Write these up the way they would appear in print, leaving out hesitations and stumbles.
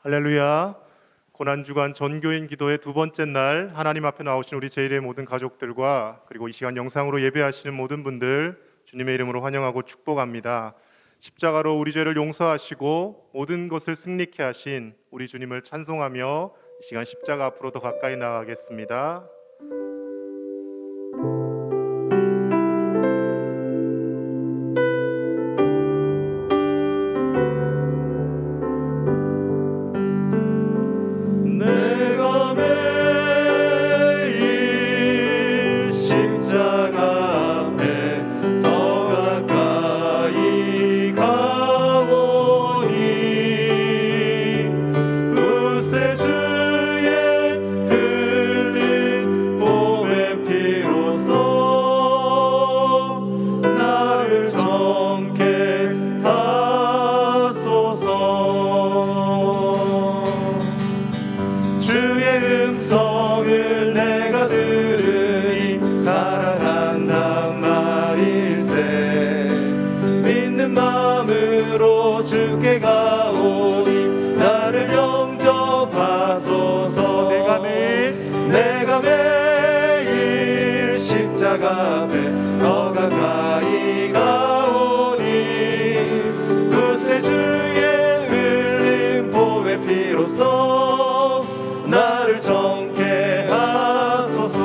할렐루야. 고난주간 전교인 기도의 두 번째 날 하나님 앞에 나오신 우리 제1의 모든 가족들과 그리고 이 시간 영상으로 예배하시는 모든 분들 주님의 이름으로 환영하고 축복합니다. 십자가로 우리 죄를 용서하시고 모든 것을 승리케 하신 우리 주님을 찬송하며 이 시간 십자가 앞으로 더 가까이 나아가겠습니다. 내가 매일 십자가 앞에 더 가까이 가오니 구세주의 흘린 보배 피로써 나를 정케 하소서. 주의 음성을 내가 들으니 사랑한단 말일세. 믿는 마음으로 주께 가오니 나를 영접하소서. 내가 매일 십자가 앞에 더 가까이 가오니 구세주의 흘린 보배 피로써 나를 정케 하소서.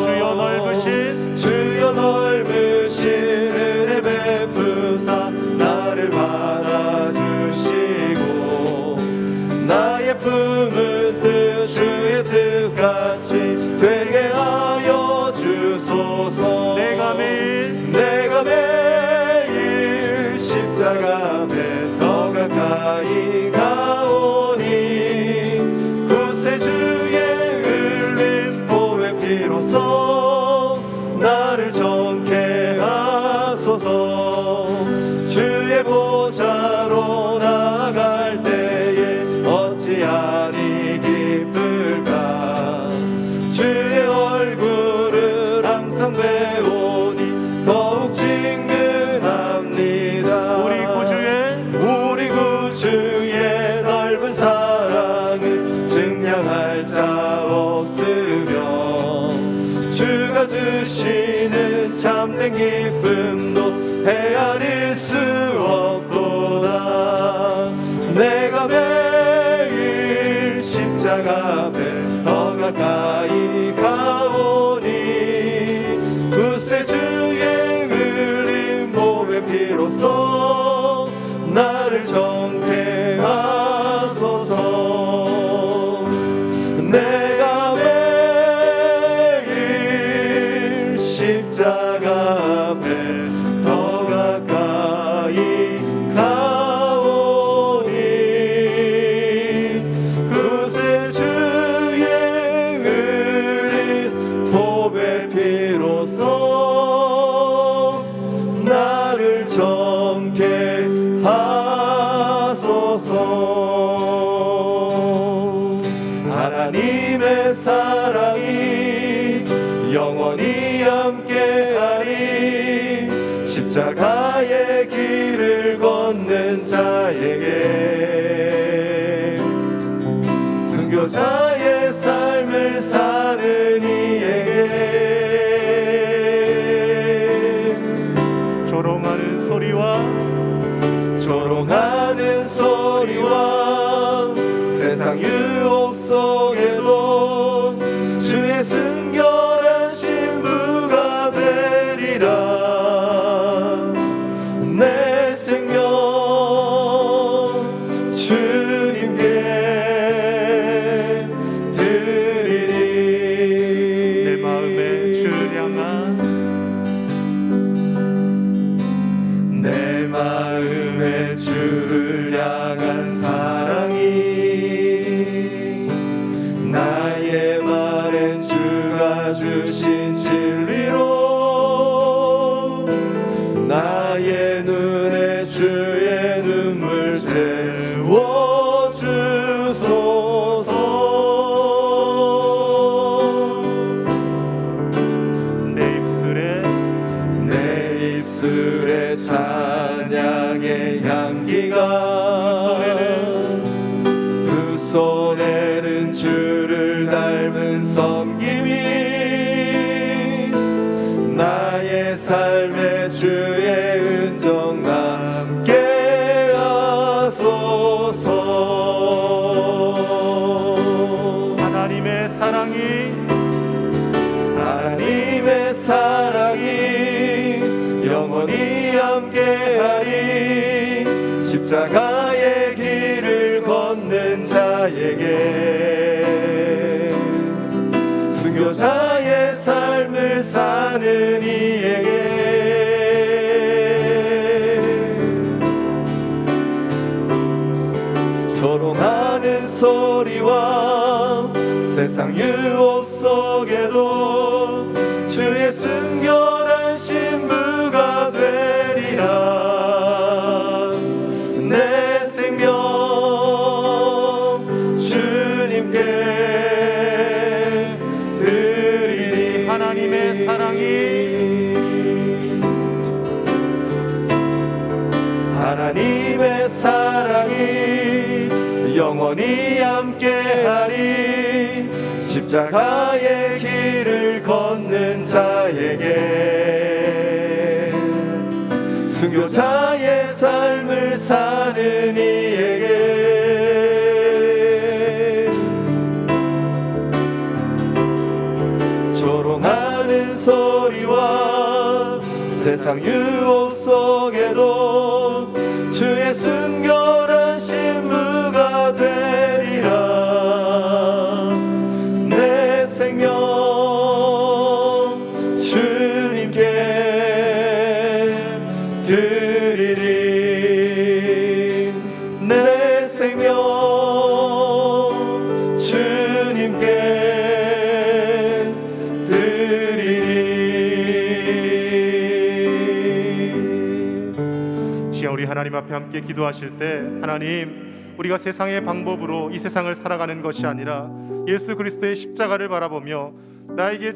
주여 넓으신 은혜 베푸사 나를 받아주시고 나의 품은 뜻 주의 뜻같이 되게 하여 주소서. 내가 매일 십자가 앞에 더 가까이 가오니 구세주의 흘린 보배 피로써 나를 정케 하소서. 주의 보좌로 나아갈 때에 어찌하니 기쁠까. 주의 얼굴을 항상 배우니 더욱 친근합니다. 우리 구주의 넓은 사랑을 증량할 자 없으며 주가 주시는 참된 기쁨도 헤아릴 수 없도다. 내가 매일 십자가 앞에 더 가까이 가오니 구세주의 흘린 보배 피로써 나를 정케 하소서. 내가 매일 십자가 앞에 더 가까이 가오니 구세주의 흘린 보배 피로써 나를 정케 하소서. 하나님의 사랑이 영원히 함께하리. 십자가의 길을 걷는 자에게 순교자의 삶을 사는 이에게 조롱하는 소리와 세상 유혹 속에도 주의 순결한 신부가 되리라. 내 생명 주님께 드리리. 내 마음의 주를 향한 사랑이 나의 말엔 주가 주신 진리로 나의 눈에 주의 눈물 채워주소서. 내 입술에 찬양의 향기가 두 손에 하나님의 사랑이 영원히 함께하리. 십자가의 길을 걷는 자에게, 순교자의 삶을 사는 이에게 조롱하는 소리와 세상 유혹 속에도 주의 순결한 신부가 되리라. 내 생명 주님께 드리리. 하나님의 사랑이 영원히 함께하리. 십자가의 길을 걷는 자에게, 순교자의 삶을 사는 이에게 조롱하는 소리와 세상 유혹 속에도 주의 순결한 신부가 되리라. 내 생명 주님께 드리리. 내 생명 주님께 드리리. 시간 우리 하나님 앞에 함께 기도하실 때, 하나님, 우리가 세상의 방법으로 이 세상을 살아가는 것이 아니라 예수 그리스도의 십자가를 바라보며 나에게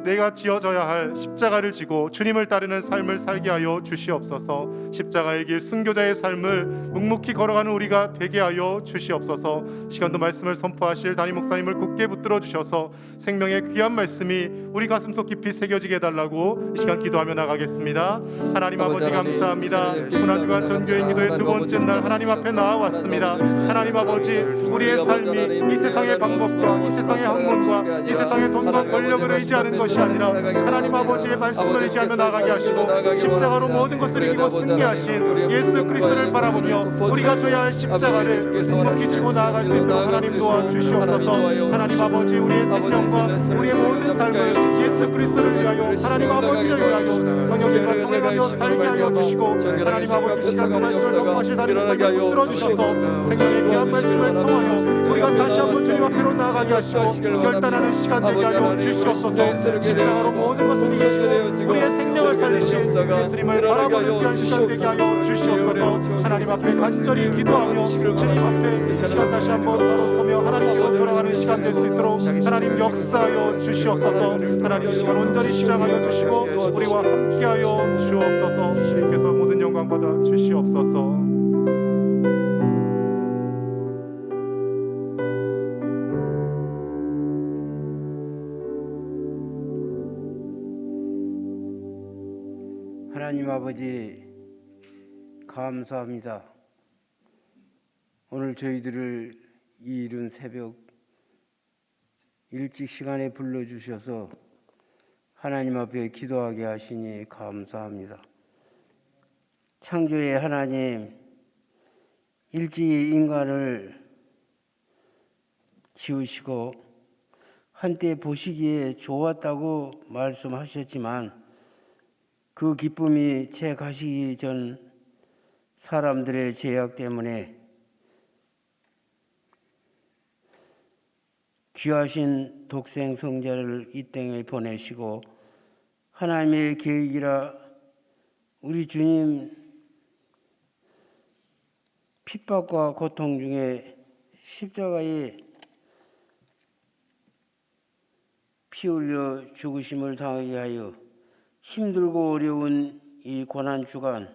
내가 지어져야 할 십자가를 지고 주님을 따르는 삶을 살게 하여 주시옵소서. 십자가의 길, 순교자의 삶을 묵묵히 걸어가는 우리가 되게 하여 주시옵소서. 시간도 말씀을 선포하실 담임 목사님을 굳게 붙들어 주셔서 생명의 귀한 말씀이 우리 가슴속 깊이 새겨지게 해달라고 이 시간 기도하며 나가겠습니다. 하나님 아버지 감사합니다. 고난주간 전교인 기도의 두 번째 날 하나님 앞에 나와왔습니다. 하나님 아버지, 우리의 삶이 이 세상의 방법과 이 세상의 학문과 이 세상의 돈과 권력을 의지하는 것이 아니라 하나님 아버지의 말씀을 의지하며 나가게 하시고 십자가로 모든 것을 이기고 승리하신 예수 그리스도를 바라보며 우리가 져야 할 십자가를 묵묵히 지고 나아갈 수 있도록 하나님 도와주시옵소서. 하나님 아버지, 우리의 생명과 우리의 모든 삶을 예수 그리스도를 위하여, 하나님 아버지를 위하여 성령님과 통해가며 살게 하여 주시고, 하나님 아버지 시간과 말씀을 선포하실 담임 목사님을 붙들어 주셔서 생명의 귀한 말씀을 통하여 우리가 다시 한번 주님 앞으로 나아가게 하시고 결단하는 시간 되게 하여 주시옵소서. 십자가로 모든 것을 이기시고 우리의 생명을 살리신 예수님을 바라보는 귀한 시간 되게 하여 주시옵소서. 하나님 앞에 간절히 기도하며 주님 앞에 이 시간 다시 한번 나로서며 하나님께로 돌아가는 시간 될 수 있도록 하나님 역사하여 주시옵소서. 하나님 이 시간 온전히 시작하여 주시고 우리와 함께하여 주옵소서. 주님께서 모든 영광 받아 주시옵소서. 하나님 아버지, 감사합니다. 오늘 저희들을 이 이른 새벽 일찍 시간에 불러주셔서 하나님 앞에 기도하게 하시니 감사합니다. 창조의 하나님, 일찍 인간을 지으시고 한때 보시기에 좋았다고 말씀하셨지만 그 기쁨이 채 가시기 전 사람들의 죄악 때문에 귀하신 독생 성자를 이 땅에 보내시고 하나님의 계획이라 우리 주님 핍박과 고통 중에 십자가에 피 흘려 죽으심을 당하게 하여 힘들고 어려운 이 고난주간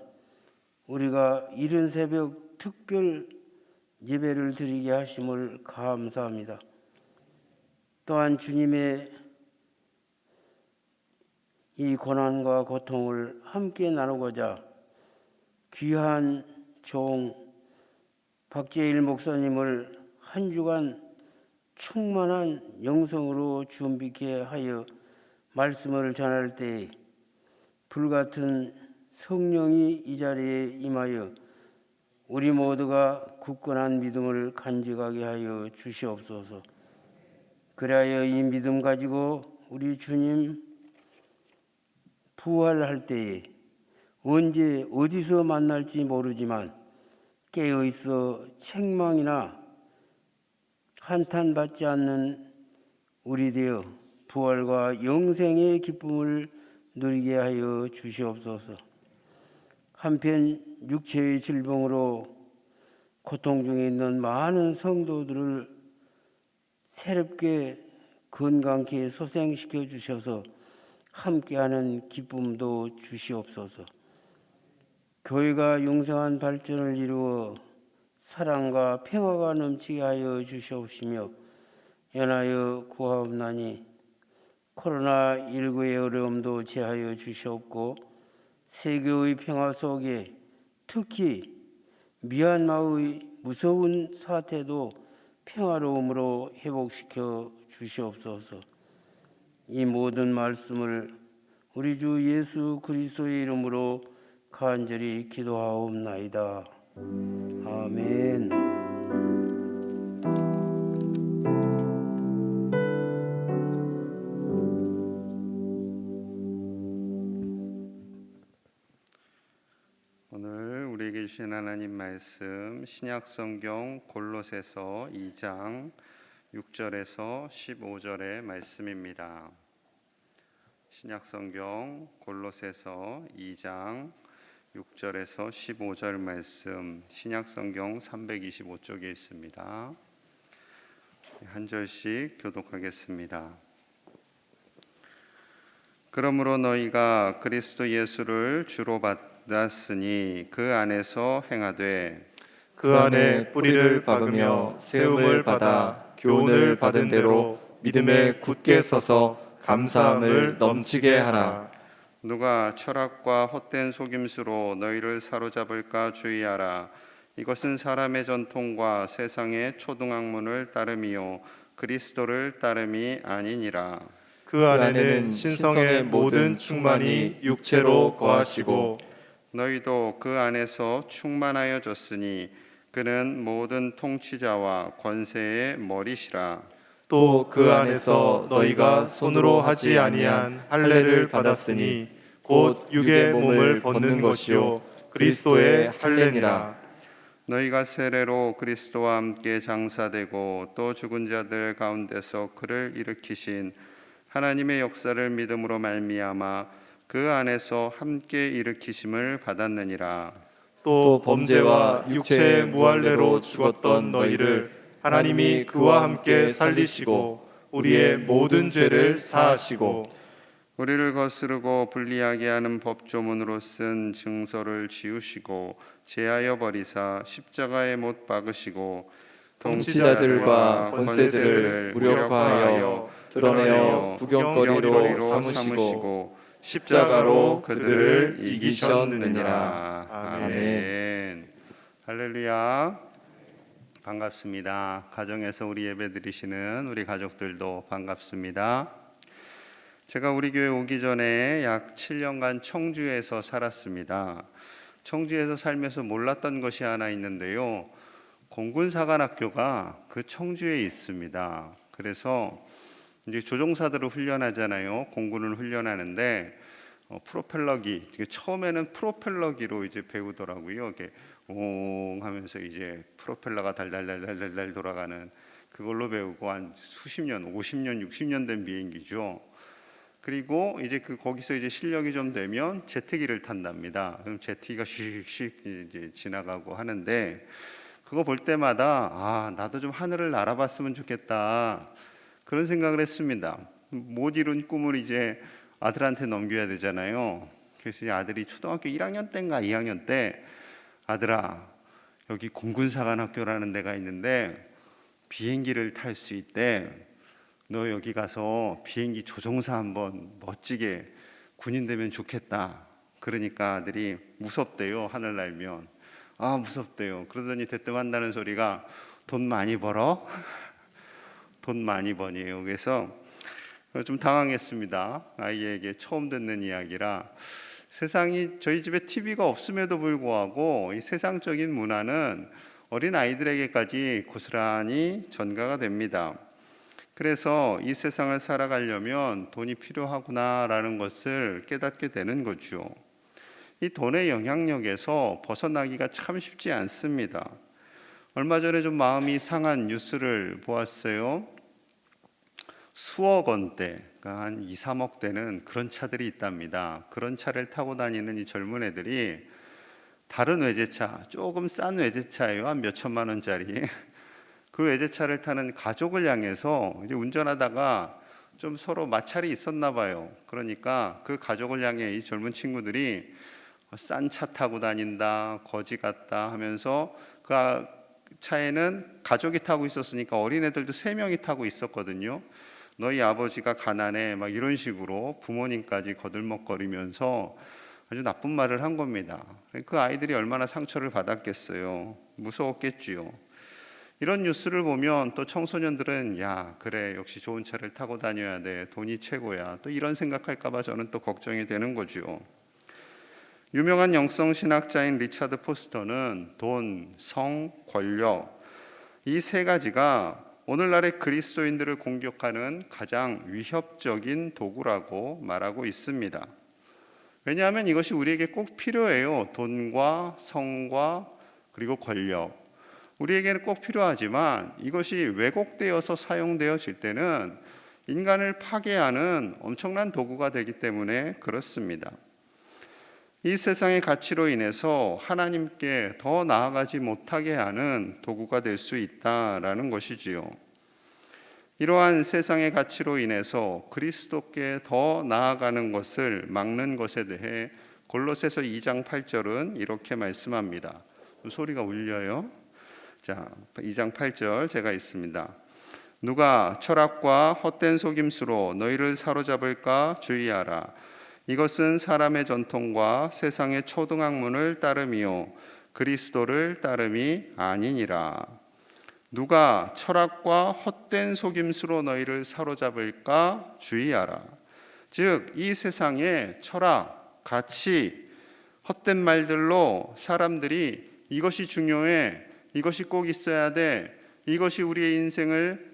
우리가 이른 새벽 특별 예배를 드리게 하심을 감사합니다. 또한 주님의 이 고난과 고통을 함께 나누고자 귀한 종 박재일 목사님을 한 주간 충만한 영성으로 준비케 하여 말씀을 전할 때 불같은 성령이 이 자리에 임하여 우리 모두가 굳건한 믿음을 간직하게 하여 주시옵소서. 그리하여 이 믿음 가지고 우리 주님 부활할 때에 언제 어디서 만날지 모르지만 깨어있어 책망이나 한탄받지 않는 우리 되어 부활과 영생의 기쁨을 누리게 하여 주시옵소서. 한편 육체의 질병으로 고통 중에 있는 많은 성도들을 새롭게 건강케 소생시켜 주셔서 함께하는 기쁨도 주시옵소서. 교회가 영생한 발전을 이루어 사랑과 평화가 넘치게 하여 주시옵시며 연하여 구하옵나니 코로나19의 어려움도 제하여 주시옵고 세계의 평화 속에 특히 미얀마의 무서운 사태도 평화로움으로 회복시켜 주시옵소서. 이 모든 말씀을 우리 주 예수 그리스도의 이름으로 간절히 기도하옵나이다. 아멘. 오늘 우리에게 주신 하나님 말씀 신약성경 골로새서 2장 6절에서 15절의 말씀입니다. 신약성경 골로새서 2장 6절에서 15절 말씀 신약성경 325쪽에 있습니다. 한 절씩 교독하겠습니다. 그러므로 너희가 그리스도 예수를 주로 받았으니 그 안에서 행하되 그 안에 뿌리를 박으며 세움을 받아 교훈을 받은 대로 믿음에 굳게 서서 감사함을 넘치게 하라. 누가 철학과 헛된 속임수로 너희를 사로잡을까 주의하라. 이것은 사람의 전통과 세상의 초등학문을 따름이요 그리스도를 따름이 아니니라. 그 안에는 신성의 모든 충만이 육체로 거하시고 너희도 그 안에서 충만하여졌으니 그는 모든 통치자와 권세의 머리시라. 또 그 안에서 너희가 손으로 하지 아니한 할례를 받았으니 곧 육의 몸을 벗는 것이요 그리스도의 할례니라. 너희가 세례로 그리스도와 함께 장사되고 또 죽은 자들 가운데서 그를 일으키신 하나님의 역사를 믿음으로 말미암아 그 안에서 함께 일으키심을 받았느니라. 또 범죄와 육체의 무할례로 죽었던 너희를 하나님이 그와 함께 살리시고 우리의 모든 죄를 사하시고 우리를 거스르고 불리하게 하는 법조문으로 쓴 증서를 지우시고 제하여 버리사 십자가에 못 박으시고 통치자들과 권세들을 무력화하여 드러내어 구경거리로 삼으시고 십자가로 그들을 이기셨느니라. 아멘. 할렐루야. 반갑습니다. 가정에서 우리 예배 드리시는 우리 가족들도 반갑습니다. 제가 우리 교회 오기 전에 약 7년간 청주에서 살았습니다. 청주에서 살면서 몰랐던 것이 하나 있는데요. 공군사관학교가 그 청주에 있습니다. 그래서 이제 조종사들을 훈련하잖아요. 공군을 훈련하는데 프로펠러기, 처음에는 프로펠러기로 이제 배우더라고요. 이렇게 옹 하면서 이제 프로펠러가 달달달달달 돌아가는 그걸로 배우고 한 수십 년, 50년, 60년 된 비행기죠. 그리고 이제 거기서 이제 실력이 좀 되면 제트기를 탄답니다. 그럼 제트기가 슉슉 이제 지나가고 하는데 그거 볼 때마다 나도 좀 하늘을 날아봤으면 좋겠다. 그런 생각을 했습니다. 못 이룬 꿈을 이제 아들한테 넘겨야 되잖아요. 그래서 이제 아들이 초등학교 1학년 때인가 2학년 때 아들아 여기 공군사관학교라는 데가 있는데 비행기를 탈 수 있대. 너 여기 가서 비행기 조종사 한번 멋지게 군인 되면 좋겠다. 그러니까 아들이 무섭대요. 하늘 날면. 무섭대요. 그러더니 대뜸 한다는 소리가 돈 많이 벌어? 돈 많이 버니에요. 그래서 좀 당황했습니다. 아이에게 처음 듣는 이야기라. 세상이 저희 집에 TV가 없음에도 불구하고 이 세상적인 문화는 어린 아이들에게까지 고스란히 전가가 됩니다. 그래서 이 세상을 살아가려면 돈이 필요하구나라는 것을 깨닫게 되는 거죠. 이 돈의 영향력에서 벗어나기가 참 쉽지 않습니다. 얼마 전에 좀 마음이 상한 뉴스를 보았어요. 수억 원대, 그러니까 한 2, 3억 되는 그런 차들이 있답니다. 그런 차를 타고 다니는 이 젊은 애들이 다른 외제차, 조금 싼 외제차예요. 한 몇 천만 원짜리. 그 외제차를 타는 가족을 향해서 이제 운전하다가 좀 서로 마찰이 있었나 봐요. 그러니까 그 가족을 향해 이 젊은 친구들이 싼 차 타고 다닌다, 거지 같다 하면서 그 차에는 가족이 타고 있었으니까 어린애들도 3명이 타고 있었거든요. 너희 아버지가 가난해, 막 이런 식으로 부모님까지 거들먹거리면서 아주 나쁜 말을 한 겁니다. 그 아이들이 얼마나 상처를 받았겠어요. 무서웠겠지요. 이런 뉴스를 보면 또 청소년들은 야, 그래, 역시 좋은 차를 타고 다녀야 돼, 돈이 최고야, 또 이런 생각할까 봐 저는 또 걱정이 되는 거죠. 유명한 영성 신학자인 리차드 포스터는 돈, 성, 권력, 이 3가지가 오늘날의 그리스도인들을 공격하는 가장 위협적인 도구라고 말하고 있습니다. 왜냐하면 이것이 우리에게 꼭 필요해요. 돈과 성과 그리고 권력. 우리에게는 꼭 필요하지만 이것이 왜곡되어서 사용되어질 때는 인간을 파괴하는 엄청난 도구가 되기 때문에 그렇습니다. 이 세상의 가치로 인해서 하나님께 더 나아가지 못하게 하는 도구가 될 수 있다라는 것이지요. 이러한 세상의 가치로 인해서 그리스도께 더 나아가는 것을 막는 것에 대해 골로새서 2장 8절은 이렇게 말씀합니다. 소리가 울려요. 자, 2장 8절 제가 읽습니다. 누가 철학과 헛된 속임수로 너희를 사로잡을까 주의하라. 이것은 사람의 전통과 세상의 초등학문을 따름이요 그리스도를 따름이 아니니라. 누가 철학과 헛된 속임수로 너희를 사로잡을까 주의하라. 즉 이 세상의 철학, 가치, 헛된 말들로 사람들이 이것이 중요해, 이것이 꼭 있어야 돼, 이것이 우리의 인생을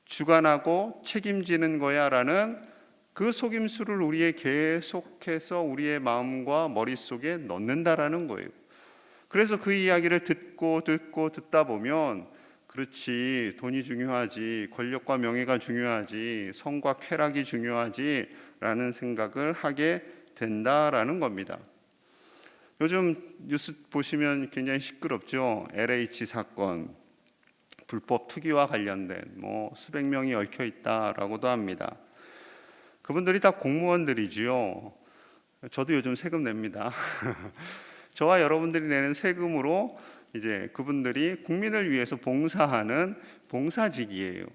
주관하고 책임지는 거야 라는 그 속임수를 우리의 계속해서 우리의 마음과 머릿속에 넣는다라는 거예요. 그래서 그 이야기를 듣다 보면 그렇지, 돈이 중요하지, 권력과 명예가 중요하지, 성과 쾌락이 중요하지 라는 생각을 하게 된다라는 겁니다. 요즘 뉴스 보시면 굉장히 시끄럽죠. LH 사건, 불법 투기와 관련된 수백 명이 얽혀 있다라고도 합니다. 그분들이 다 공무원들이지요. 저도 요즘 세금 냅니다. 저와 여러분들이 내는 세금으로 이제 그분들이 국민을 위해서 봉사하는 봉사직이에요.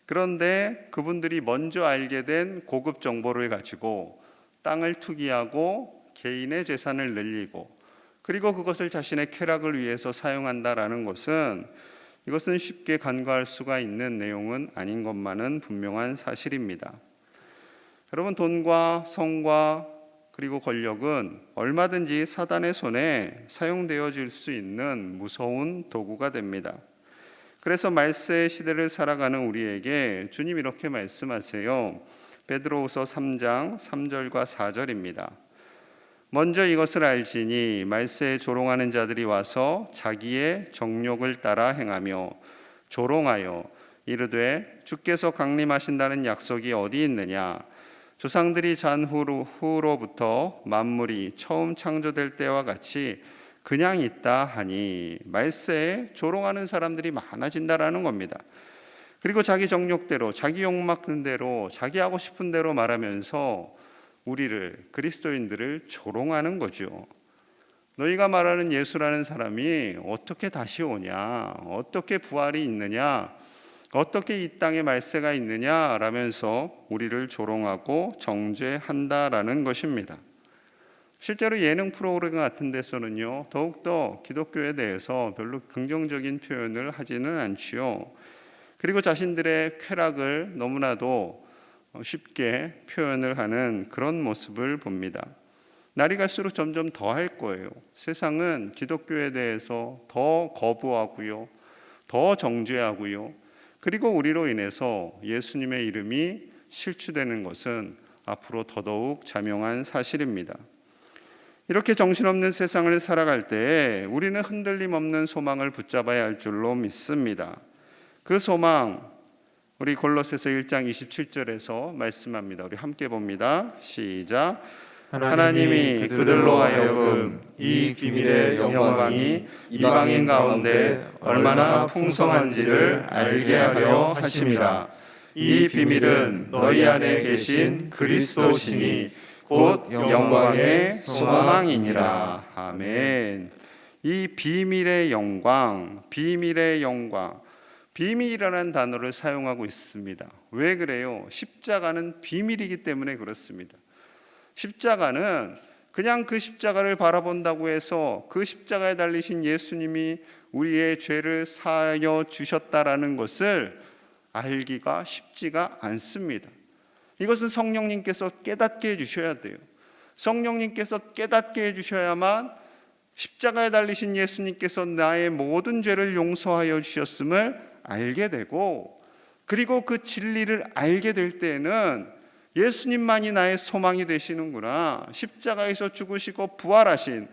그런데 그분들이 먼저 알게 된 고급 정보를 가지고 땅을 투기하고 개인의 재산을 늘리고 그리고 그것을 자신의 쾌락을 위해서 사용한다라는 것은 이것은 쉽게 간과할 수가 있는 내용은 아닌 것만은 분명한 사실입니다. 여러분, 돈과 성과 그리고 권력은 얼마든지 사단의 손에 사용되어질 수 있는 무서운 도구가 됩니다. 그래서 말세의 시대를 살아가는 우리에게 주님 이렇게 말씀하세요. 베드로후서 3장 3절과 4절입니다. 먼저 이것을 알지니 말세에 조롱하는 자들이 와서 자기의 정욕을 따라 행하며 조롱하여 이르되 주께서 강림하신다는 약속이 어디 있느냐. 조상들이 잔 후로부터 만물이 처음 창조될 때와 같이 그냥 있다 하니 말세에 조롱하는 사람들이 많아진다라는 겁니다. 그리고 자기 정욕대로, 자기 욕망 대로, 자기 하고 싶은 대로 말하면서 우리를, 그리스도인들을 조롱하는 거죠. 너희가 말하는 예수라는 사람이 어떻게 다시 오냐, 어떻게 부활이 있느냐, 어떻게 이 땅에 말세가 있느냐 라면서 우리를 조롱하고 정죄한다라는 것입니다. 실제로 예능 프로그램 같은 데서는요, 더욱더 기독교에 대해서 별로 긍정적인 표현을 하지는 않지요. 그리고 자신들의 쾌락을 너무나도 쉽게 표현을 하는 그런 모습을 봅니다. 날이 갈수록 점점 더 할 거예요. 세상은 기독교에 대해서 더 거부하고요, 더 정죄하고요, 그리고 우리로 인해서 예수님의 이름이 실추되는 것은 앞으로 더더욱 자명한 사실입니다. 이렇게 정신없는 세상을 살아갈 때에 우리는 흔들림 없는 소망을 붙잡아야 할 줄로 믿습니다. 그 소망, 우리 골로새서 1장 27절에서 말씀합니다. 우리 함께 봅니다. 시작. 하나님이 그들로 하여금 이 비밀의 영광이 이방인 가운데 얼마나 풍성한지를 알게 하려 하심이라. 이 비밀은 너희 안에 계신 그리스도시니 곧 영광의 소망이니라. 아멘. 이 비밀의 영광, 비밀의 영광, 비밀이라는 단어를 사용하고 있습니다. 왜 그래요? 십자가는 비밀이기 때문에 그렇습니다. 십자가는 그냥 그 십자가를 바라본다고 해서 그 십자가에 달리신 예수님이 우리의 죄를 사하여 주셨다라는 것을 알기가 쉽지가 않습니다. 이것은 성령님께서 깨닫게 해주셔야 돼요. 성령님께서 깨닫게 해주셔야만 십자가에 달리신 예수님께서 나의 모든 죄를 용서하여 주셨음을 알게 되고, 그리고 그 진리를 알게 될 때에는 예수님만이 나의 소망이 되시는구나, 십자가에서 죽으시고 부활하신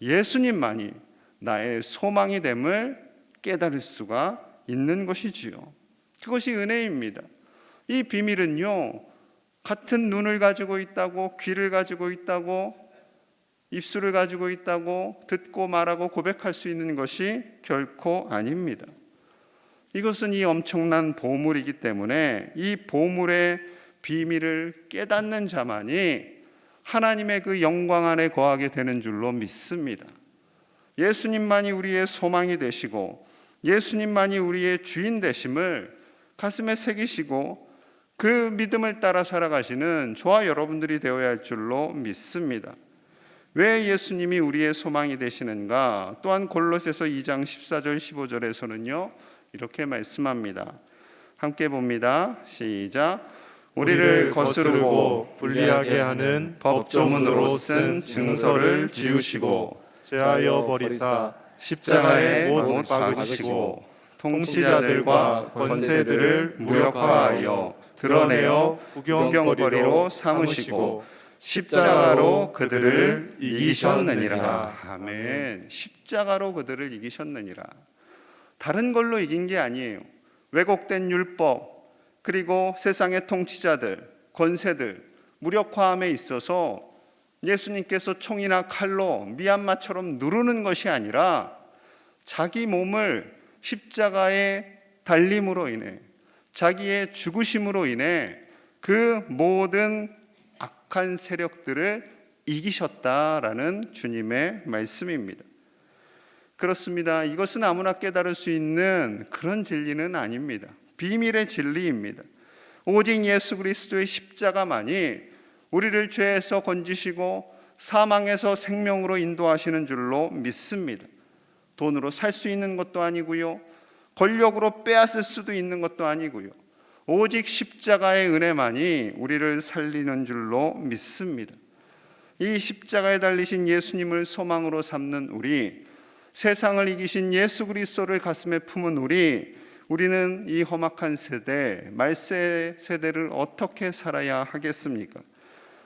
예수님만이 나의 소망이 됨을 깨달을 수가 있는 것이지요. 그것이 은혜입니다. 이 비밀은요, 같은 눈을 가지고 있다고, 귀를 가지고 있다고, 입술을 가지고 있다고 듣고 말하고 고백할 수 있는 것이 결코 아닙니다. 이것은 이 엄청난 보물이기 때문에 이 보물의 비밀을 깨닫는 자만이 하나님의 그 영광 안에 거하게 되는 줄로 믿습니다. 예수님만이 우리의 소망이 되시고 예수님만이 우리의 주인 되심을 가슴에 새기시고 그 믿음을 따라 살아가시는 저와 여러분들이 되어야 할 줄로 믿습니다. 왜 예수님이 우리의 소망이 되시는가? 또한 골로새서 2장 14절 15절에서는요 이렇게 말씀합니다. 함께 봅니다. 시작. 우리를 거스르고 불리하게 하는 법조문으로 쓴 증서를 지우시고 제하여 버리사 십자가에 못 박으시고 통치자들과 권세들을 무력화하여 드러내어 구경거리로 삼으시고 십자가로 그들을 이기셨느니라. 아멘. 십자가로 그들을 이기셨느니라. 다른 걸로 이긴 게 아니에요. 왜곡된 율법, 그리고 세상의 통치자들, 권세들 무력화함에 있어서 예수님께서 총이나 칼로 미얀마처럼 누르는 것이 아니라 자기 몸을 십자가에 달림으로 인해, 자기의 죽으심으로 인해 그 모든 악한 세력들을 이기셨다라는 주님의 말씀입니다. 그렇습니다. 이것은 아무나 깨달을 수 있는 그런 진리는 아닙니다. 비밀의 진리입니다. 오직 예수 그리스도의 십자가만이 우리를 죄에서 건지시고 사망에서 생명으로 인도하시는 줄로 믿습니다. 돈으로 살 수 있는 것도 아니고요, 권력으로 빼앗을 수도 있는 것도 아니고요, 오직 십자가의 은혜만이 우리를 살리는 줄로 믿습니다. 이 십자가에 달리신 예수님을 소망으로 삼는 우리, 세상을 이기신 예수 그리스도를 가슴에 품은 우리는 이 험악한 세대, 말세 세대를 어떻게 살아야 하겠습니까?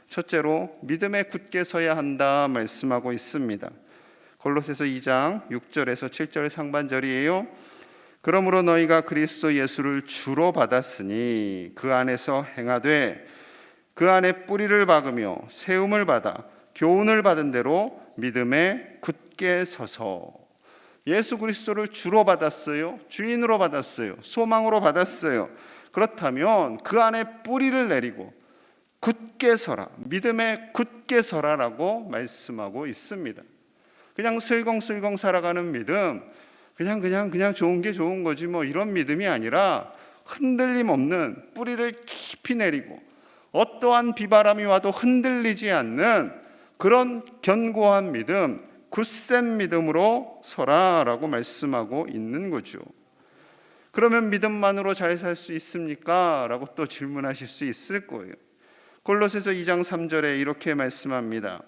첫째로 믿음에 굳게 서야 한다 말씀하고 있습니다. 골로새서 2장 6절에서 7절 상반절이에요. 그러므로 너희가 그리스도 예수를 주로 받았으니 그 안에서 행하되 그 안에 뿌리를 박으며 세움을 받아 교훈을 받은 대로 믿음에 굳게 서서. 예수 그리스도를 주로 받았어요. 주인으로 받았어요. 소망으로 받았어요. 그렇다면 그 안에 뿌리를 내리고 굳게 서라, 믿음에 굳게 서라라고 말씀하고 있습니다. 그냥 슬렁슬렁 살아가는 믿음, 그냥 좋은 게 좋은 거지 뭐 이런 믿음이 아니라 흔들림 없는, 뿌리를 깊이 내리고 어떠한 비바람이 와도 흔들리지 않는 그런 견고한 믿음, 굳센 믿음으로 서라라고 말씀하고 있는 거죠. 그러면 믿음만으로 잘 살 수 있습니까? 라고 또 질문하실 수 있을 거예요. 골로새서 2장 3절에 이렇게 말씀합니다.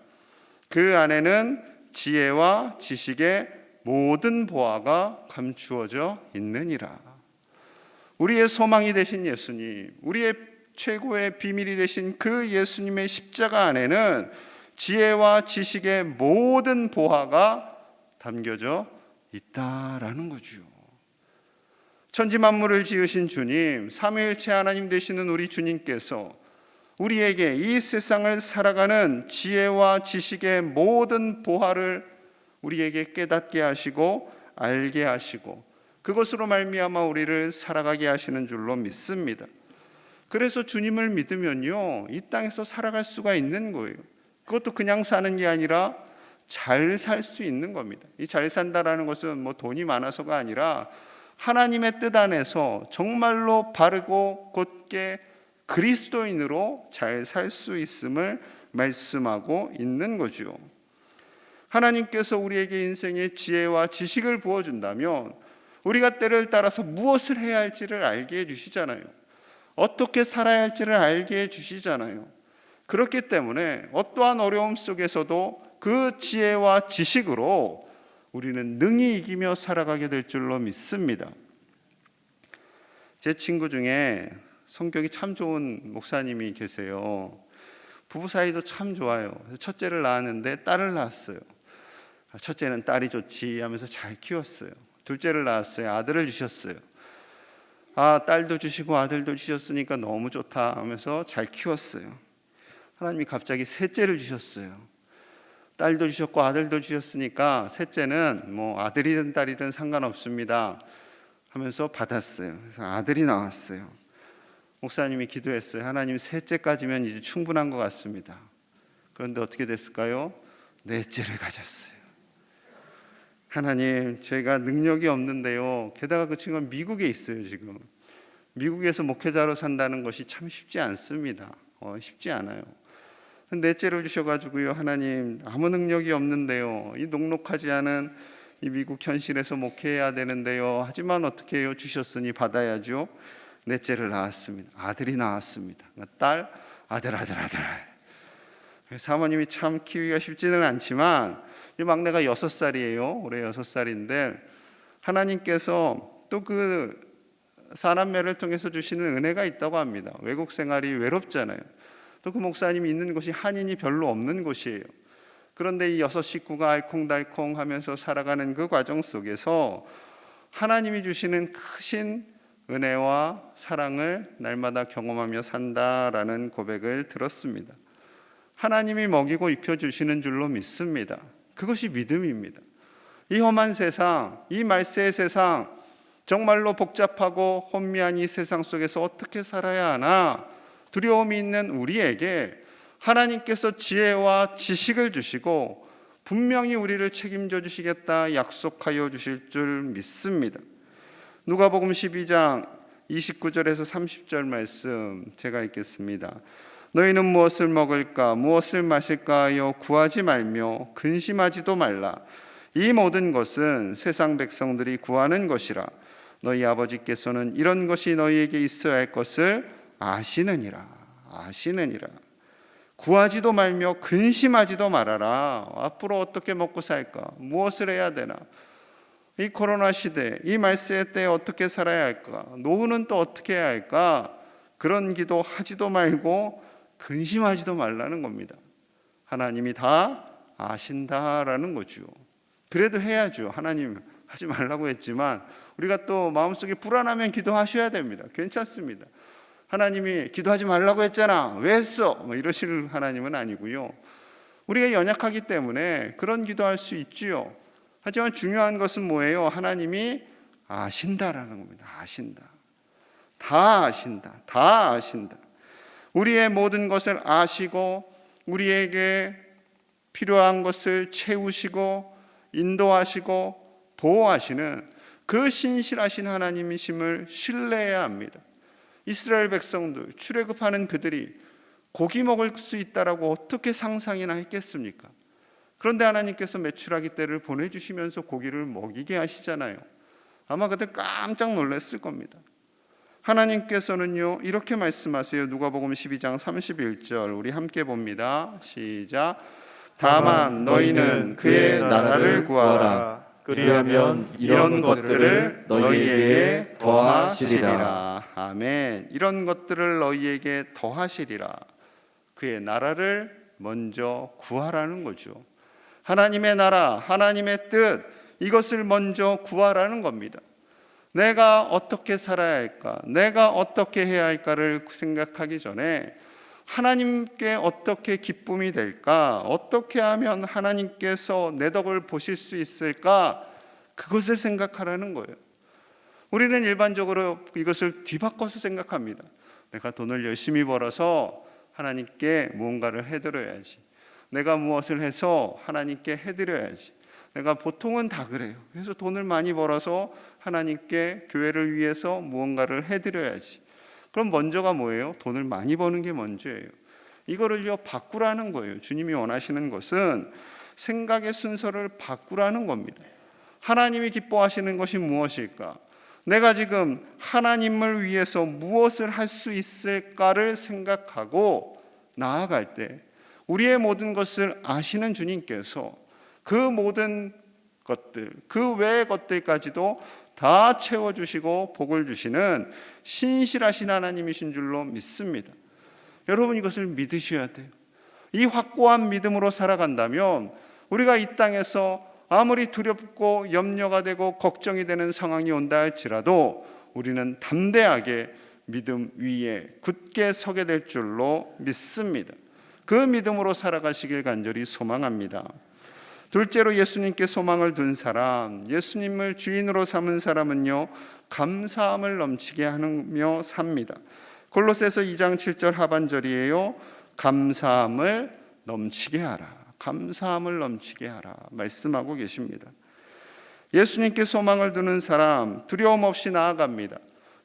그 안에는 지혜와 지식의 모든 보화가 감추어져 있느니라. 우리의 소망이 되신 예수님, 우리의 최고의 비밀이 되신 그 예수님의 십자가 안에는 지혜와 지식의 모든 보화가 담겨져 있다라는 거죠. 천지 만물을 지으신 주님, 삼위일체 하나님 되시는 우리 주님께서 우리에게 이 세상을 살아가는 지혜와 지식의 모든 보화를 우리에게 깨닫게 하시고 알게 하시고 그것으로 말미암아 우리를 살아가게 하시는 줄로 믿습니다. 그래서 주님을 믿으면요, 이 땅에서 살아갈 수가 있는 거예요. 그것도 그냥 사는 게 아니라 잘 살 수 있는 겁니다. 이 잘 산다라는 것은 뭐 돈이 많아서가 아니라 하나님의 뜻 안에서 정말로 바르고 곧게 그리스도인으로 잘 살 수 있음을 말씀하고 있는 거죠. 하나님께서 우리에게 인생의 지혜와 지식을 부어준다면 우리가 때를 따라서 무엇을 해야 할지를 알게 해주시잖아요. 어떻게 살아야 할지를 알게 해주시잖아요. 그렇기 때문에 어떠한 어려움 속에서도 그 지혜와 지식으로 우리는 능히 이기며 살아가게 될 줄로 믿습니다. 제 친구 중에 성격이 참 좋은 목사님이 계세요. 부부 사이도 참 좋아요. 첫째를 낳았는데 딸을 낳았어요. 첫째는 딸이 좋지 하면서 잘 키웠어요. 둘째를 낳았어요. 아들을 주셨어요. 딸도 주시고 아들도 주셨으니까 너무 좋다 하면서 잘 키웠어요. 하나님이 갑자기 셋째를 주셨어요. 딸도 주셨고 아들도 주셨으니까 셋째는 뭐 아들이든 딸이든 상관없습니다 하면서 받았어요. 그래서 아들이 나왔어요. 목사님이 기도했어요. 하나님, 셋째까지면 이제 충분한 것 같습니다. 그런데 어떻게 됐을까요? 넷째를 가졌어요. 하나님, 저희가 능력이 없는데요. 게다가 그 친구는 미국에 있어요. 지금 미국에서 목회자로 산다는 것이 참 쉽지 않습니다. 쉽지 않아요. 넷째를 주셔가지고요, 하나님, 아무 능력이 없는데요, 이 녹록하지 않은 이 미국 현실에서 목회해야 되는데요, 하지만 어떻게 해요? 주셨으니 받아야죠. 넷째를 낳았습니다. 아들이 나왔습니다. 딸, 아들. 사모님이 참 키우기가 쉽지는 않지만 이 막내가 6살이에요. 올해 6살인데 하나님께서 또 그 사남매를 통해서 주시는 은혜가 있다고 합니다. 외국 생활이 외롭잖아요. 또 그 목사님이 있는 곳이 한인이 별로 없는 곳이에요. 그런데 이 6 식구가 알콩달콩 하면서 살아가는 그 과정 속에서 하나님이 주시는 크신 은혜와 사랑을 날마다 경험하며 산다라는 고백을 들었습니다. 하나님이 먹이고 입혀주시는 줄로 믿습니다. 그것이 믿음입니다. 이 험한 세상, 이 말세의 세상, 정말로 복잡하고 혼미한 이 세상 속에서 어떻게 살아야 하나 두려움이 있는 우리에게 하나님께서 지혜와 지식을 주시고 분명히 우리를 책임져 주시겠다 약속하여 주실 줄 믿습니다. 누가복음 12장 29절에서 30절 말씀 제가 읽겠습니다. 너희는 무엇을 먹을까 무엇을 마실까 하여 구하지 말며 근심하지도 말라. 이 모든 것은 세상 백성들이 구하는 것이라. 너희 아버지께서는 이런 것이 너희에게 있어야 할 것을 아시느니라. 구하지도 말며 근심하지도 말아라. 앞으로 어떻게 먹고 살까? 무엇을 해야 되나? 이 코로나 시대, 이 말세 때 어떻게 살아야 할까? 노후는 또 어떻게 해야 할까? 그런 기도 하지도 말고 근심하지도 말라는 겁니다. 하나님이 다 아신다라는 거죠. 그래도 해야죠. 하나님 하지 말라고 했지만 우리가 또 마음속에 불안하면 기도하셔야 됩니다. 괜찮습니다. 하나님이 기도하지 말라고 했잖아, 왜 했어? 뭐 이러실 하나님은 아니고요. 우리가 연약하기 때문에 그런 기도할 수 있지요. 하지만 중요한 것은 뭐예요? 하나님이 아신다라는 겁니다. 다 아신다. 우리의 모든 것을 아시고 우리에게 필요한 것을 채우시고 인도하시고 보호하시는 그 신실하신 하나님이심을 신뢰해야 합니다. 이스라엘 백성들, 출애굽하는 그들이 고기 먹을 수 있다라고 어떻게 상상이나 했겠습니까? 그런데 하나님께서 메추라기 떼를 보내주시면서 고기를 먹이게 하시잖아요. 아마 그때 깜짝 놀랐을 겁니다. 하나님께서는요 이렇게 말씀하세요. 누가복음 12장 31절 우리 함께 봅니다. 시작. 다만 너희는 그의 나라를 구하라. 그리하면 이런 것들을 너희에게 더하시리라. 더하시리라. 아멘. 이런 것들을 너희에게 더하시리라. 그의 나라를 먼저 구하라는 거죠. 하나님의 나라, 하나님의 뜻, 이것을 먼저 구하라는 겁니다. 내가 어떻게 살아야 할까? 내가 어떻게 해야 할까를 생각하기 전에 하나님께 어떻게 기쁨이 될까? 어떻게 하면 하나님께서 내 덕을 보실 수 있을까? 그것을 생각하라는 거예요. 우리는 일반적으로 이것을 뒤바꿔서 생각합니다. 내가 돈을 열심히 벌어서 하나님께 무언가를 해드려야지. 내가 무엇을 해서 하나님께 해드려야지. 내가 보통은 다 그래요. 그래서 돈을 많이 벌어서 하나님께 교회를 위해서 무언가를 해드려야지. 그럼 먼저가 뭐예요? 돈을 많이 버는 게 먼저예요. 이거를요 바꾸라는 거예요. 주님이 원하시는 것은 생각의 순서를 바꾸라는 겁니다. 하나님이 기뻐하시는 것이 무엇일까? 내가 지금 하나님을 위해서 무엇을 할 수 있을까를 생각하고 나아갈 때 우리의 모든 것을 아시는 주님께서 그 모든 것들, 그 외의 것들까지도 다 채워주시고 복을 주시는 신실하신 하나님이신 줄로 믿습니다. 여러분 이것을 믿으셔야 돼요. 이 확고한 믿음으로 살아간다면 우리가 이 땅에서 아무리 두렵고 염려가 되고 걱정이 되는 상황이 온다 할지라도 우리는 담대하게 믿음 위에 굳게 서게 될 줄로 믿습니다. 그 믿음으로 살아가시길 간절히 소망합니다. 둘째로 예수님께 소망을 둔 사람, 예수님을 주인으로 삼은 사람은요 감사함을 넘치게 하며 삽니다. 골로새서 2장 7절 하반절이에요. 감사함을 넘치게 하라. 감사함을 넘치게 하라 말씀하고 계십니다. 예수님께 소망을 두는 사람 두려움 없이 나아갑니다.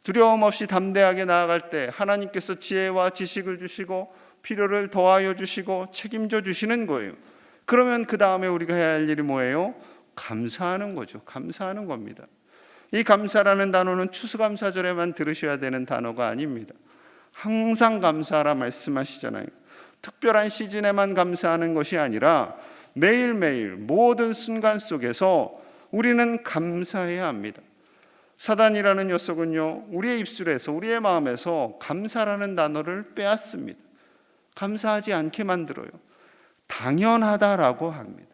두려움 없이 담대하게 나아갈 때 하나님께서 지혜와 지식을 주시고 필요를 더하여 주시고 책임져 주시는 거예요. 그러면 그 다음에 우리가 해야 할 일이 뭐예요? 감사하는 거죠. 감사하는 겁니다. 이 감사라는 단어는 추수감사절에만 들으셔야 되는 단어가 아닙니다. 항상 감사하라 말씀하시잖아요. 특별한 시즌에만 감사하는 것이 아니라 매일매일 모든 순간 속에서 우리는 감사해야 합니다. 사단이라는 녀석은요 우리의 입술에서 우리의 마음에서 감사라는 단어를 빼앗습니다. 감사하지 않게 만들어요. 당연하다라고 합니다.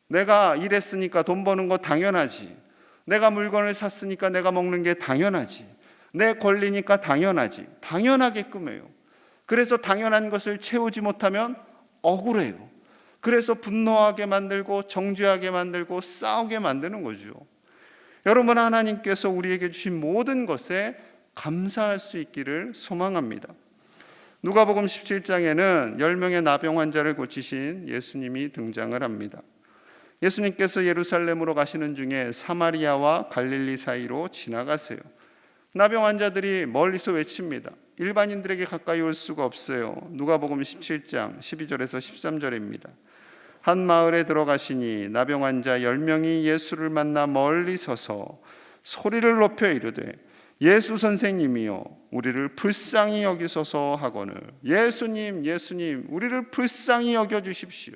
내가 일했으니까 돈 버는 거 당연하지. 내가 물건을 샀으니까 내가 먹는 게 당연하지. 내 권리니까 당연하지. 당연하게끔 해요. 그래서 당연한 것을 채우지 못하면 억울해요. 그래서 분노하게 만들고 정죄하게 만들고 싸우게 만드는 거죠. 여러분 하나님께서 우리에게 주신 모든 것에 감사할 수 있기를 소망합니다. 누가복음 17장에는 10명의 나병 환자를 고치신 예수님이 등장을 합니다. 예수님께서 예루살렘으로 가시는 중에 사마리아와 갈릴리 사이로 지나가세요. 나병 환자들이 멀리서 외칩니다. 일반인들에게 가까이 올 수가 없어요. 누가복음 17장 12절에서 13절입니다. 한 마을에 들어가시니 나병 환자 10명이 예수를 만나 멀리 서서 소리를 높여 이르되 예수 선생님이여 우리를 불쌍히 여기소서 하거늘 예수님 예수님 우리를 불쌍히 여겨 주십시오.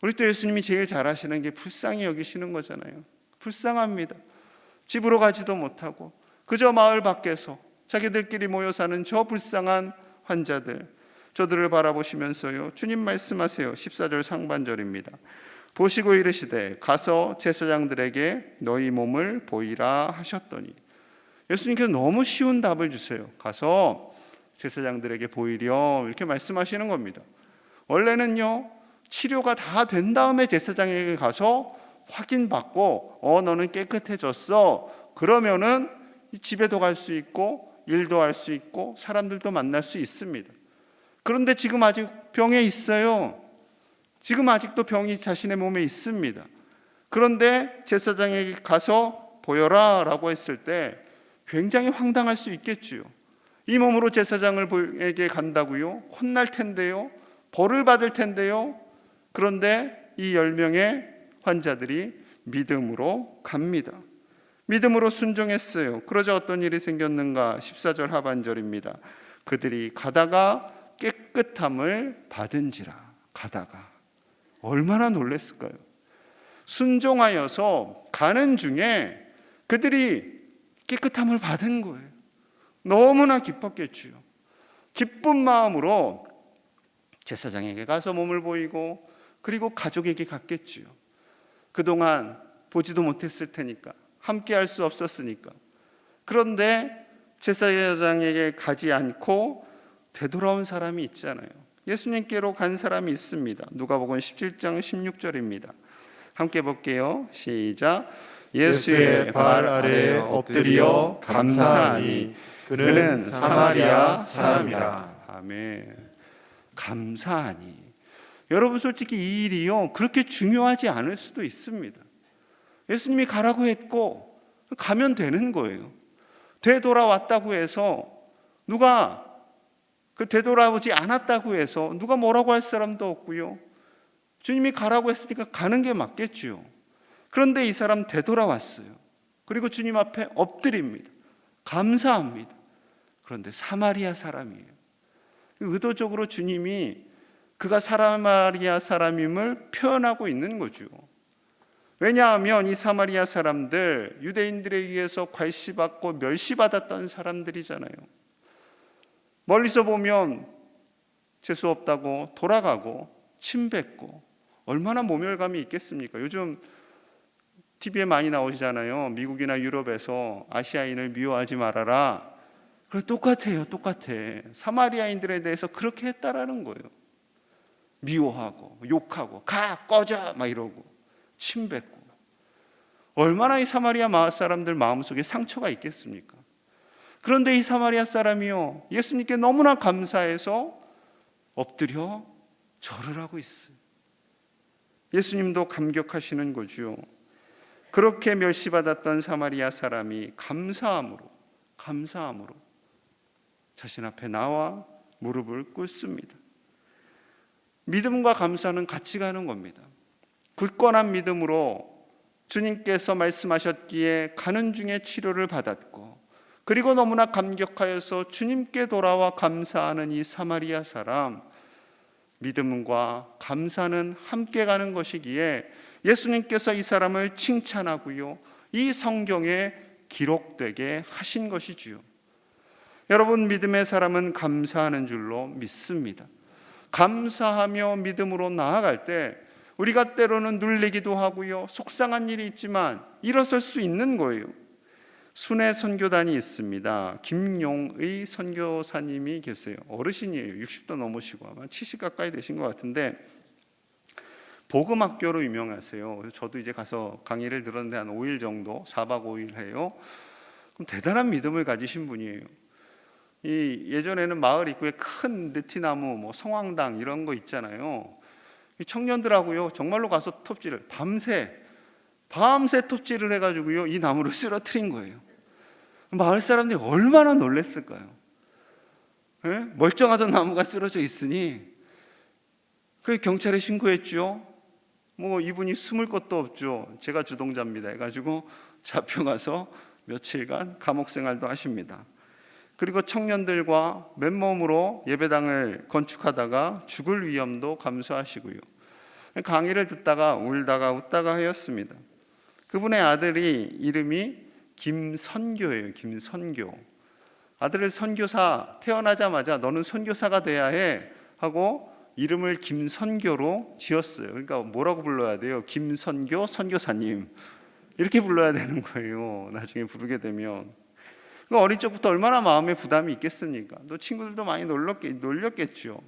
우리 또 예수님이 제일 잘하시는 게 불쌍히 여기시는 거잖아요. 불쌍합니다. 집으로 가지도 못하고 그저 마을 밖에서 자기들끼리 모여 사는 저 불쌍한 환자들, 저들을 바라보시면서요 주님 말씀하세요. 14절 상반절입니다. 보시고 이르시되 가서 제사장들에게 너희 몸을 보이라 하셨더니 예수님께서 너무 쉬운 답을 주세요. 가서 제사장들에게 보이렴 이렇게 말씀하시는 겁니다. 원래는요 치료가 다 된 다음에 제사장에게 가서 확인받고 너는 깨끗해졌어 그러면은 집에도 갈 수 있고 일도 할 수 있고 사람들도 만날 수 있습니다. 그런데 지금 아직 병에 있어요. 지금 아직도 병이 자신의 몸에 있습니다. 그런데 제사장에게 가서 보여라 라고 했을 때 굉장히 황당할 수 있겠지요. 이 몸으로 제사장에게 간다고요? 혼날 텐데요. 벌을 받을 텐데요. 그런데 이 10명의 환자들이 믿음으로 갑니다. 믿음으로 순종했어요. 그러자 어떤 일이 생겼는가? 14절 하반절입니다. 그들이 가다가 깨끗함을 받은지라. 가다가 얼마나 놀랐을까요? 순종하여서 가는 중에 그들이 깨끗함을 받은 거예요. 너무나 기뻤겠지요. 기쁜 마음으로 제사장에게 가서 몸을 보이고 그리고 가족에게 갔겠지요. 그동안 보지도 못했을 테니까, 함께 할 수 없었으니까. 그런데 제사장에게 가지 않고 되돌아온 사람이 있잖아요. 예수님께로 간 사람이 있습니다. 누가복음 17장 16절입니다. 함께 볼게요. 시작. 예수의 발 아래에 엎드려 감사하니 그는 사마리아 사람이라. 아멘. 감사하니. 여러분, 솔직히 이 일이요 그렇게 중요하지 않을 수도 있습니다. 예수님이 가라고 했고 가면 되는 거예요. 되돌아왔다고 해서 누가 되돌아오지 않았다고 해서 누가 뭐라고 할 사람도 없고요. 주님이 가라고 했으니까 가는 게 맞겠지요. 그런데 이 사람 되돌아왔어요. 그리고 주님 앞에 엎드립니다. 감사합니다. 그런데 사마리아 사람이에요. 의도적으로 주님이 그가 사마리아 사람임을 표현하고 있는 거죠. 왜냐하면 이 사마리아 사람들 유대인들에 의해서 괄시받고 멸시받았던 사람들이잖아요. 멀리서 보면 재수 없다고 돌아가고 침뱉고 얼마나 모멸감이 있겠습니까? 요즘 TV에 많이 나오시잖아요. 미국이나 유럽에서 아시아인을 미워하지 말아라. 그래, 똑같아요. 똑같아. 사마리아인들에 대해서 그렇게 했다라는 거예요. 미워하고 욕하고 가 꺼져 막 이러고 침뱉고. 얼마나 이 사마리아 마을 사람들 마음속에 상처가 있겠습니까? 그런데 이 사마리아 사람이요 예수님께 너무나 감사해서 엎드려 절을 하고 있어요. 예수님도 감격하시는 거죠. 그렇게 멸시받았던 사마리아 사람이 감사함으로 자신 앞에 나와 무릎을 꿇습니다. 믿음과 감사는 같이 가는 겁니다. 굳건한 믿음으로 주님께서 말씀하셨기에 가는 중에 치료를 받았고, 그리고 너무나 감격하여서 주님께 돌아와 감사하는 이 사마리아 사람, 믿음과 감사는 함께 가는 것이기에 예수님께서 이 사람을 칭찬하고요, 이 성경에 기록되게 하신 것이지요. 여러분, 믿음의 사람은 감사하는 줄로 믿습니다. 감사하며 믿음으로 나아갈 때 우리가 때로는 눌리기도 하고요, 속상한 일이 있지만 일어설 수 있는 거예요. 순회 선교단이 있습니다. 김용의 선교사님이 계세요. 어르신이에요. 60도 넘으시고 아마 70 가까이 되신 것 같은데 복음학교로 유명하세요. 그래서 저도 이제 가서 강의를 들었는데 한 5일 정도 4박 5일 해요. 그럼 대단한 믿음을 가지신 분이에요. 이 예전에는 마을 입구에 큰 느티나무, 뭐 성황당 이런 거 있잖아요. 이 청년들하고요 정말로 가서 톱질을 밤새 톱질을 해가지고요 이 나무를 쓰러뜨린 거예요. 마을 사람들이 얼마나 놀랐을까요? 예? 멀쩡하던 나무가 쓰러져 있으니 그 경찰에 신고했죠. 뭐 이분이 숨을 것도 없죠. 제가 주동자입니다 해가지고 잡혀가서 며칠간 감옥 생활도 하십니다. 그리고 청년들과 맨몸으로 예배당을 건축하다가 죽을 위험도 감수하시고요. 강의를 듣다가 울다가 웃다가 하였습니다. 그분의 아들이 이름이 김선교예요. 김선교. 아들을 선교사, 태어나자마자 너는 선교사가 돼야 해 하고 이름을 김선교로 지었어요. 그러니까 뭐라고 불러야 돼요? 김선교 선교사님 이렇게 불러야 되는 거예요. 나중에 부르게 되면. 어린 적부터 얼마나 마음에 부담이 있겠습니까? 또 친구들도 많이 놀렸겠죠.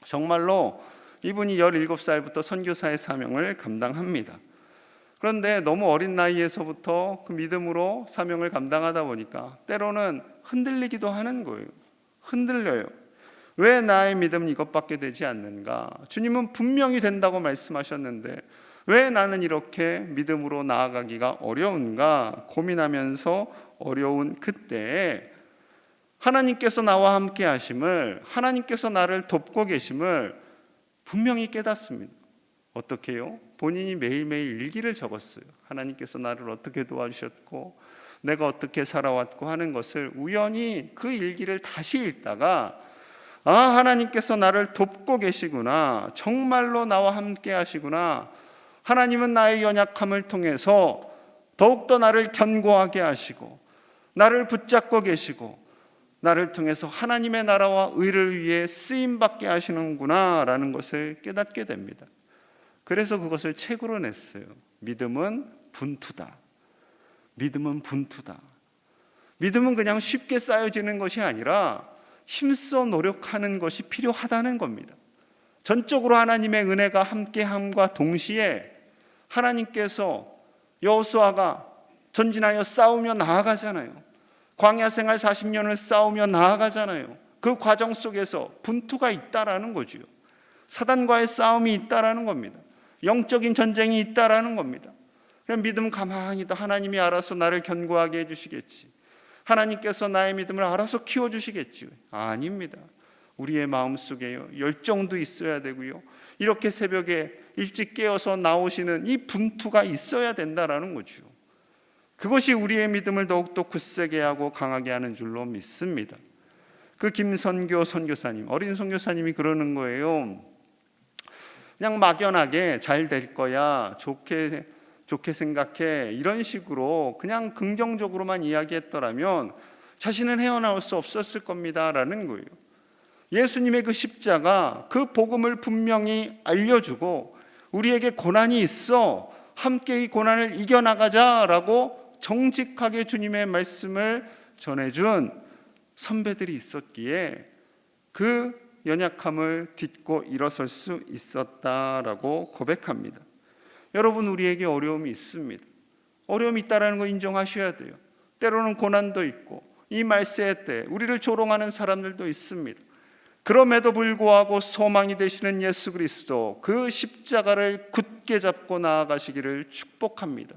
정말로 이분이 17살부터 선교사의 사명을 감당합니다. 그런데 너무 어린 나이에서부터 그 믿음으로 사명을 감당하다 보니까 때로는 흔들리기도 하는 거예요. 흔들려요. 왜 나의 믿음은 이것밖에 되지 않는가? 주님은 분명히 된다고 말씀하셨는데 왜 나는 이렇게 믿음으로 나아가기가 어려운가 고민하면서 어려운 그때에 하나님께서 나와 함께 하심을, 하나님께서 나를 돕고 계심을 분명히 깨닫습니다. 어떻게 해요? 본인이 매일매일 일기를 적었어요. 하나님께서 나를 어떻게 도와주셨고 내가 어떻게 살아왔고 하는 것을 우연히 그 일기를 다시 읽다가 하나님께서 나를 돕고 계시구나, 정말로 나와 함께 하시구나, 하나님은 나의 연약함을 통해서 더욱더 나를 견고하게 하시고 나를 붙잡고 계시고 나를 통해서 하나님의 나라와 의를 위해 쓰임받게 하시는구나 라는 것을 깨닫게 됩니다. 그래서 그것을 책으로 냈어요. 믿음은 분투다. 믿음은 분투다. 믿음은 그냥 쉽게 쌓여지는 것이 아니라 힘써 노력하는 것이 필요하다는 겁니다. 전적으로 하나님의 은혜가 함께함과 동시에 하나님께서 여호수아가 전진하여 싸우며 나아가잖아요. 광야 생활 40년을 싸우며 나아가잖아요. 그 과정 속에서 분투가 있다라는 거죠. 사단과의 싸움이 있다라는 겁니다. 영적인 전쟁이 있다라는 겁니다. 그냥 믿음 가만히 더 하나님이 알아서 나를 견고하게 해주시겠지, 하나님께서 나의 믿음을 알아서 키워주시겠지. 아닙니다. 우리의 마음속에 열정도 있어야 되고요, 이렇게 새벽에 일찍 깨어서 나오시는 이 분투가 있어야 된다라는 거죠. 그것이 우리의 믿음을 더욱더 굳세게 하고 강하게 하는 줄로 믿습니다. 그 김선교 선교사님, 어린 선교사님이 그러는 거예요. 그냥 막연하게 잘 될 거야, 좋게 생각해, 이런 식으로 그냥 긍정적으로만 이야기했더라면 자신은 헤어나올 수 없었을 겁니다 라는 거예요. 예수님의 그 십자가, 그 복음을 분명히 알려주고 우리에게 고난이 있어, 함께 이 고난을 이겨나가자라고 정직하게 주님의 말씀을 전해준 선배들이 있었기에 그 연약함을 딛고 일어설 수 있었다라고 고백합니다. 여러분, 우리에게 어려움이 있습니다. 어려움이 있다는 거 인정하셔야 돼요. 때로는 고난도 있고 이 말세의 때 우리를 조롱하는 사람들도 있습니다. 그럼에도 불구하고 소망이 되시는 예수 그리스도, 그 십자가를 굳게 잡고 나아가시기를 축복합니다.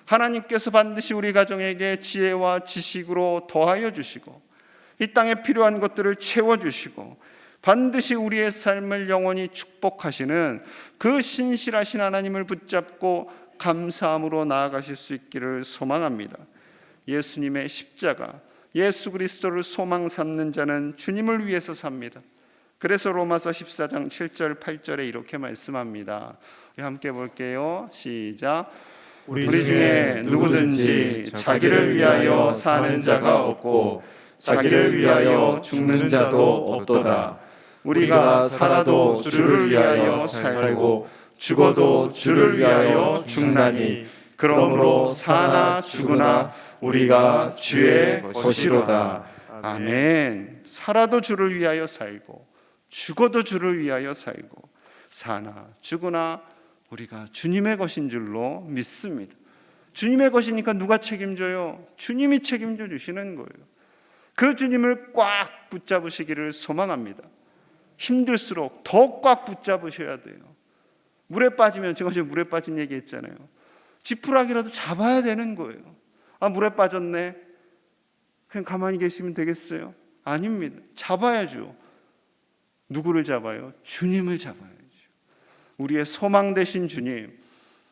하나님께서 반드시 우리 가정에게 지혜와 지식으로 더하여 주시고 이 땅에 필요한 것들을 채워주시고 반드시 우리의 삶을 영원히 축복하시는 그 신실하신 하나님을 붙잡고 감사함으로 나아가실 수 있기를 소망합니다. 예수님의 십자가, 예수 그리스도를 소망 삼는 자는 주님을 위해서 삽니다. 그래서 로마서 14장 7절 8절에 이렇게 말씀합니다. 함께 볼게요. 시작. 우리 중에 누구든지 자기를 위하여 사는 자가 없고 자기를 위하여 죽는 자도 없도다. 우리가 살아도 주를 위하여 살고 죽어도 주를 위하여 죽나니 그러므로 사나 죽으나 우리가 주의 것이로다. 아멘. 살아도 주를 위하여 살고 죽어도 주를 위하여 살고 사나 죽으나 우리가 주님의 것인 줄로 믿습니다. 주님의 것이니까 누가 책임져요? 주님이 책임져 주시는 거예요. 그 주님을 꽉 붙잡으시기를 소망합니다. 힘들수록 더 꽉 붙잡으셔야 돼요. 물에 빠지면, 제가 어제 물에 빠진 얘기 했잖아요. 지푸라기라도 잡아야 되는 거예요. 물에 빠졌네, 그냥 가만히 계시면 되겠어요? 아닙니다. 잡아야죠. 누구를 잡아요? 주님을 잡아야죠. 우리의 소망 되신 주님,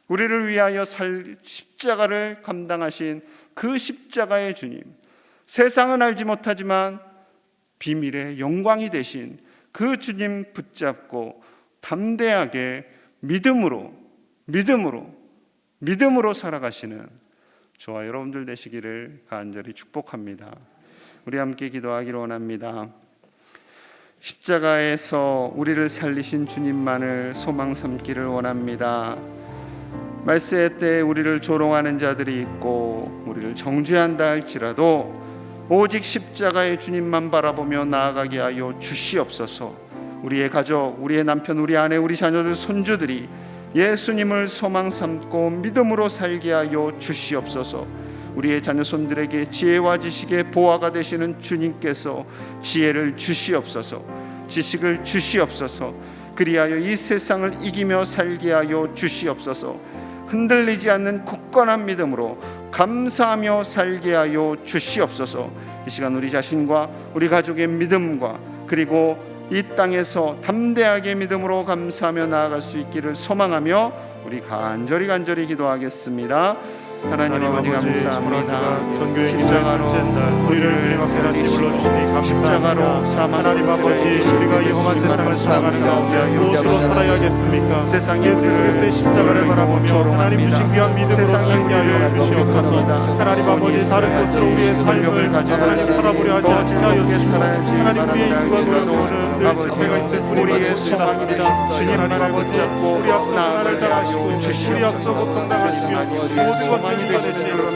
우리를 위하여 십자가를 감당하신 그 십자가의 주님, 세상은 알지 못하지만 비밀의 영광이 되신 그 주님 붙잡고 담대하게 믿음으로 살아가시는 저와 여러분들 되시기를 간절히 축복합니다. 우리 함께 기도하기를 원합니다. 십자가에서 우리를 살리신 주님만을 소망 삼기를 원합니다. 말세의 때 우리를 조롱하는 자들이 있고 우리를 정죄한다 할지라도 오직 십자가의 주님만 바라보며 나아가게 하여 주시옵소서. 우리의 가족, 우리의 남편, 우리 아내, 우리 자녀들, 손주들이 예수님을 소망 삼고 믿음으로 살게 하여 주시옵소서. 우리의 자녀손들에게 지혜와 지식의 보화가 되시는 주님께서 지혜를 주시옵소서, 지식을 주시옵소서. 그리하여 이 세상을 이기며 살게 하여 주시옵소서. 흔들리지 않는 굳건한 믿음으로 감사하며 살게 하여 주시옵소서. 이 시간 우리 자신과 우리 가족의 믿음과 그리고 이 땅에서 담대하게 믿음으로 감사하며 나아갈 수 있기를 소망하며 우리 간절히 기도하겠습니다. 하나님 아버지 감사합니다. 전교의 십자가로 기도의 날 우리를 주님 앞에 다시 불러주시니 십자가로 감사합니다. 사망을 하나님 아버지 우리가 이 험한 세상을 살아가는 가운데 무엇으로 살아야겠습니까? 세상이 예수 그리스도의 십자가를 바라보며 하나님 주신 귀한 믿음으로 살게 하여 주시옵소서. 하나님 아버지 다른 것으로 우리의 삶을 하나님 살아보려 하지 않게 하여 주시고 하나님 우리의 육과 노는 늘 실패가 있을 뿐이고 깨닫습니다. 주님 하나님 아버지 우리 앞서 나를 당하시고 우리 앞서 고통 당하시며 모든 것을 이겨내시고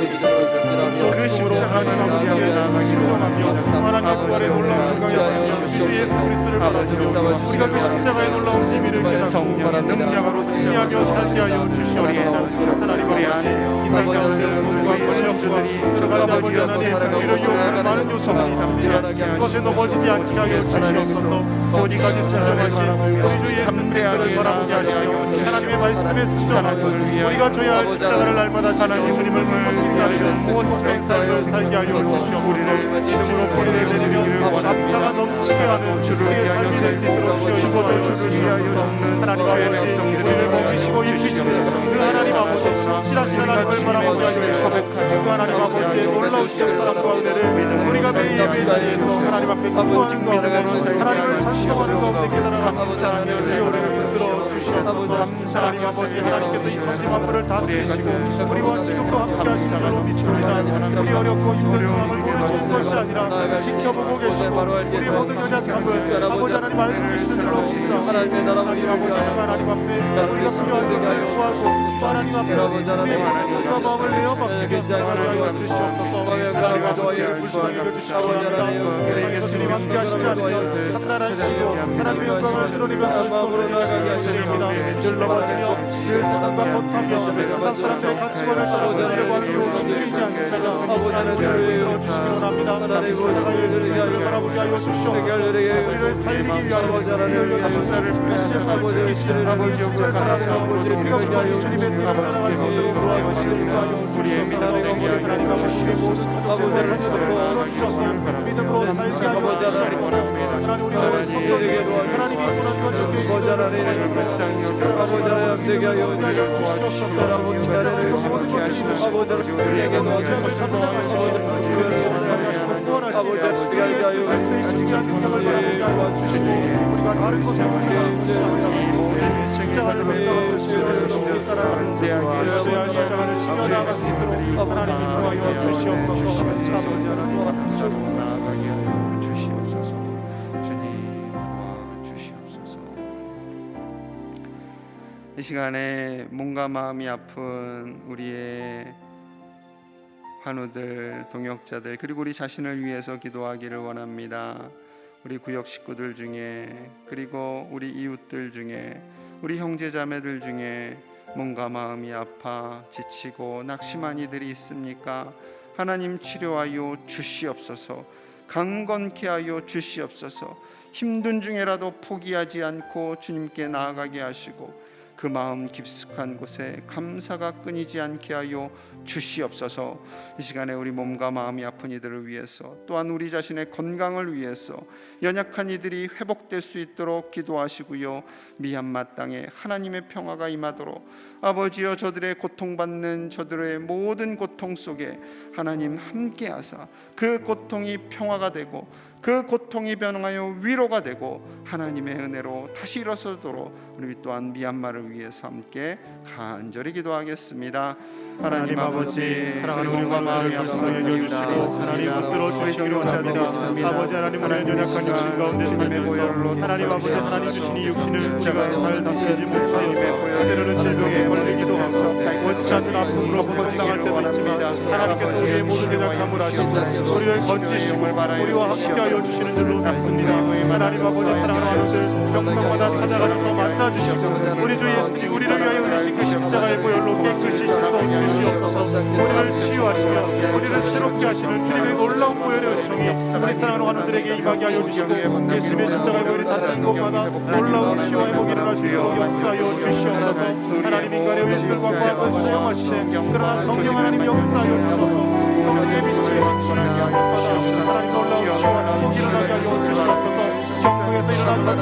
그 십자가 하나님 아버지께 순종하며 하나님 부활의 놀라운 능력이었으며 주 예수 그리스도를 바라보며 우리가 그 십자가의 놀라운 비밀을 깨닫고 능자가로 승리하며 살게 하여 주시옵소서. 하나님 아버지 이 땅 가운데 돈과 권력과 여러 가지 아버지 하나님의 승리를 요구하는 많은 요소들이 있습니다. 그것에 넘어지지 않게 하여 주시옵소서. 어디까지 순종하신 우리 주 예수 그리스도를 바라보게 하시며 하나님의 말씀에 순종하고 우리가 져야 할 십자가를 날마다 지키고 주님을 묵묵히 따르는 복된 삶을 살게 하여 주시옵소서. 믿음으로 뿌리를 내리며 감사가 넘치게 하는 우리의 삶이 될 수 있도록 주여 주시옵소서. 하나님 아버지 우리를 먹이시고 입히시는 그 하나님 아버지 신실하신 하나님을 바라보게 하여 주시고 그 하나님 아버지의 놀라우신 사랑과 은혜를 우리가 매일 예배 자리에서 하나님 앞에 기도하는 가운데 하나님을 찬송하는 가운데 깨달아가며 우리를 붙들어 주시옵소서. 하나님 아버지 하나님께서 이 천지 만물을 다스리시고 우리와 지금도 함께 하신 줄로 믿습니다. 우리 어렵고 힘든 상황을 모르시는 것이 아니라 지켜보고 계시고 우리의 모든 연약함을 아버지 하나님 알고 계시는 줄로 믿습니다. 하나님 아버지 하나님 앞에 우리가 필요한 것을 구하고 또 하나님 앞에 우리의 모든 마음을 내어 맡기며 살아가게 주시옵소서. 하나님 아버지 불쌍히 여주시기 원합니다. 세상에서 주님 함께 하시지 않으면 한나라시고 하나님의 영광을 드러내며 살 수 없는 예수님입니다. 늘 넘어지며 늘 세상과 못하며 세상 사람들의 가치관을 따라 살려고 하는 이유는 드리지 않습니다. 하나님 우리를 들어주시기 원합니다. 십자가의 은혜를 바라보게 하여 주시옵소서. 우리를 살리기 위하여 우리를 다시는 지키시는 예수님을 바라보며 우리가 부모님 주님의 뜻을 따라갈 수 있도록 도와주시기 하여 우리의 하나님 아버지 우리의 모든 가족들과 자녀들을 풀어주셔서 믿음으로 살게 하여 주시옵소서. 하나님 우리가 성령에게 하나님이 보내주어 주신 기도를 되게 하여 주시옵소서. 십자가에서 모든 것을 이루시고 우리에게 죄악을 감당하시고 우리를 구원하시고 예수 그리스도의 십자가 능력을 바라보게 하여 주시고 우리가 다른 것을 살아가는 것이 아니라 십자가를 묵상하고 주시옵소서. 따라가는 예수의 십자가를 지켜 나아갈 수 있도록 하나님 인도하여 주시옵소서. 아버지 하나님 나아가게 하여 주시옵소서. 주님 도와주시옵소서. 이 시간에 몸과 마음이 아픈 우리의 환우들, 동역자들 그리고 우리 자신을 위해서 기도하기를 원합니다. 우리 구역 식구들 중에 그리고 우리 이웃들 중에 우리 형제자매들 중에 몸과 마음이 아파 지치고 낙심한 이들이 있습니까? 하나님 치료하여 주시옵소서. 강건케 하여 주시옵소서. 힘든 중에라도 포기하지 않고 주님께 나아가게 하시고 그 마음 깊숙한 곳에 감사가 끊이지 않게 하여 주시옵소서. 이 시간에 우리 몸과 마음이 아픈 이들을 위해서 또한 우리 자신의 건강을 위해서 연약한 이들이 회복될 수 있도록 기도하시고요. 미얀마 땅에 하나님의 평화가 임하도록 아버지여 저들의 고통받는 저들의 모든 고통 속에 하나님 함께하사 그 고통이 평화가 되고 그 고통이 변화하여 위로가 되고 하나님의 은혜로 다시 일어서도록 우리 또한 미얀마를 위해서 함께 간절히 기도하겠습니다. 하나님 아버지 사랑하는 우리가 마음이 불쌍히 여겨주시고 하나님 붙들어 주시기를 원합니다. 아버지 하나님 오늘 연약한 육신 가운데 살면서 하나님 아버지 하나님 주신 이 육신을 우리가 잘 다스리지 못하여서 때로는 질병에 걸리기도 하고 원치 않는 아픔으로 고통당할 때도 있지만 하나님께서 우리의 모든 연약함을 아시고 우리를 건지시고 우리와 함께하여 주시는 줄로 믿습니다. 하나님 아버지 사랑하는 하루들 명성마다 찾아가셔서 만나주시고 우리 주 예수님 우리를 위하여 흘리신 그 십자가의 보혈로 깨끗이 씻어 주시옵소서. 우리를 치유하시며 우리를 새롭게 하시는 주님의 놀라운 보혈의 은총이 우리 사랑하는 환우들에게 임하게 하여 주시고 예수님의 십자가의 보혈이 닿는 곳마다 놀라운 치유와 회복이 일어날 수 있도록 역사하여 주시옵소서. 하나님 인간의 왼술과 과학을 사용하시되 그러나 성령 하나님 역사하여 주셔서 성령의 빛이 비추는 곳마다 하나님 놀라운 치유와 회복이 일어나게 하여 주시옵소서. 성에서 일어난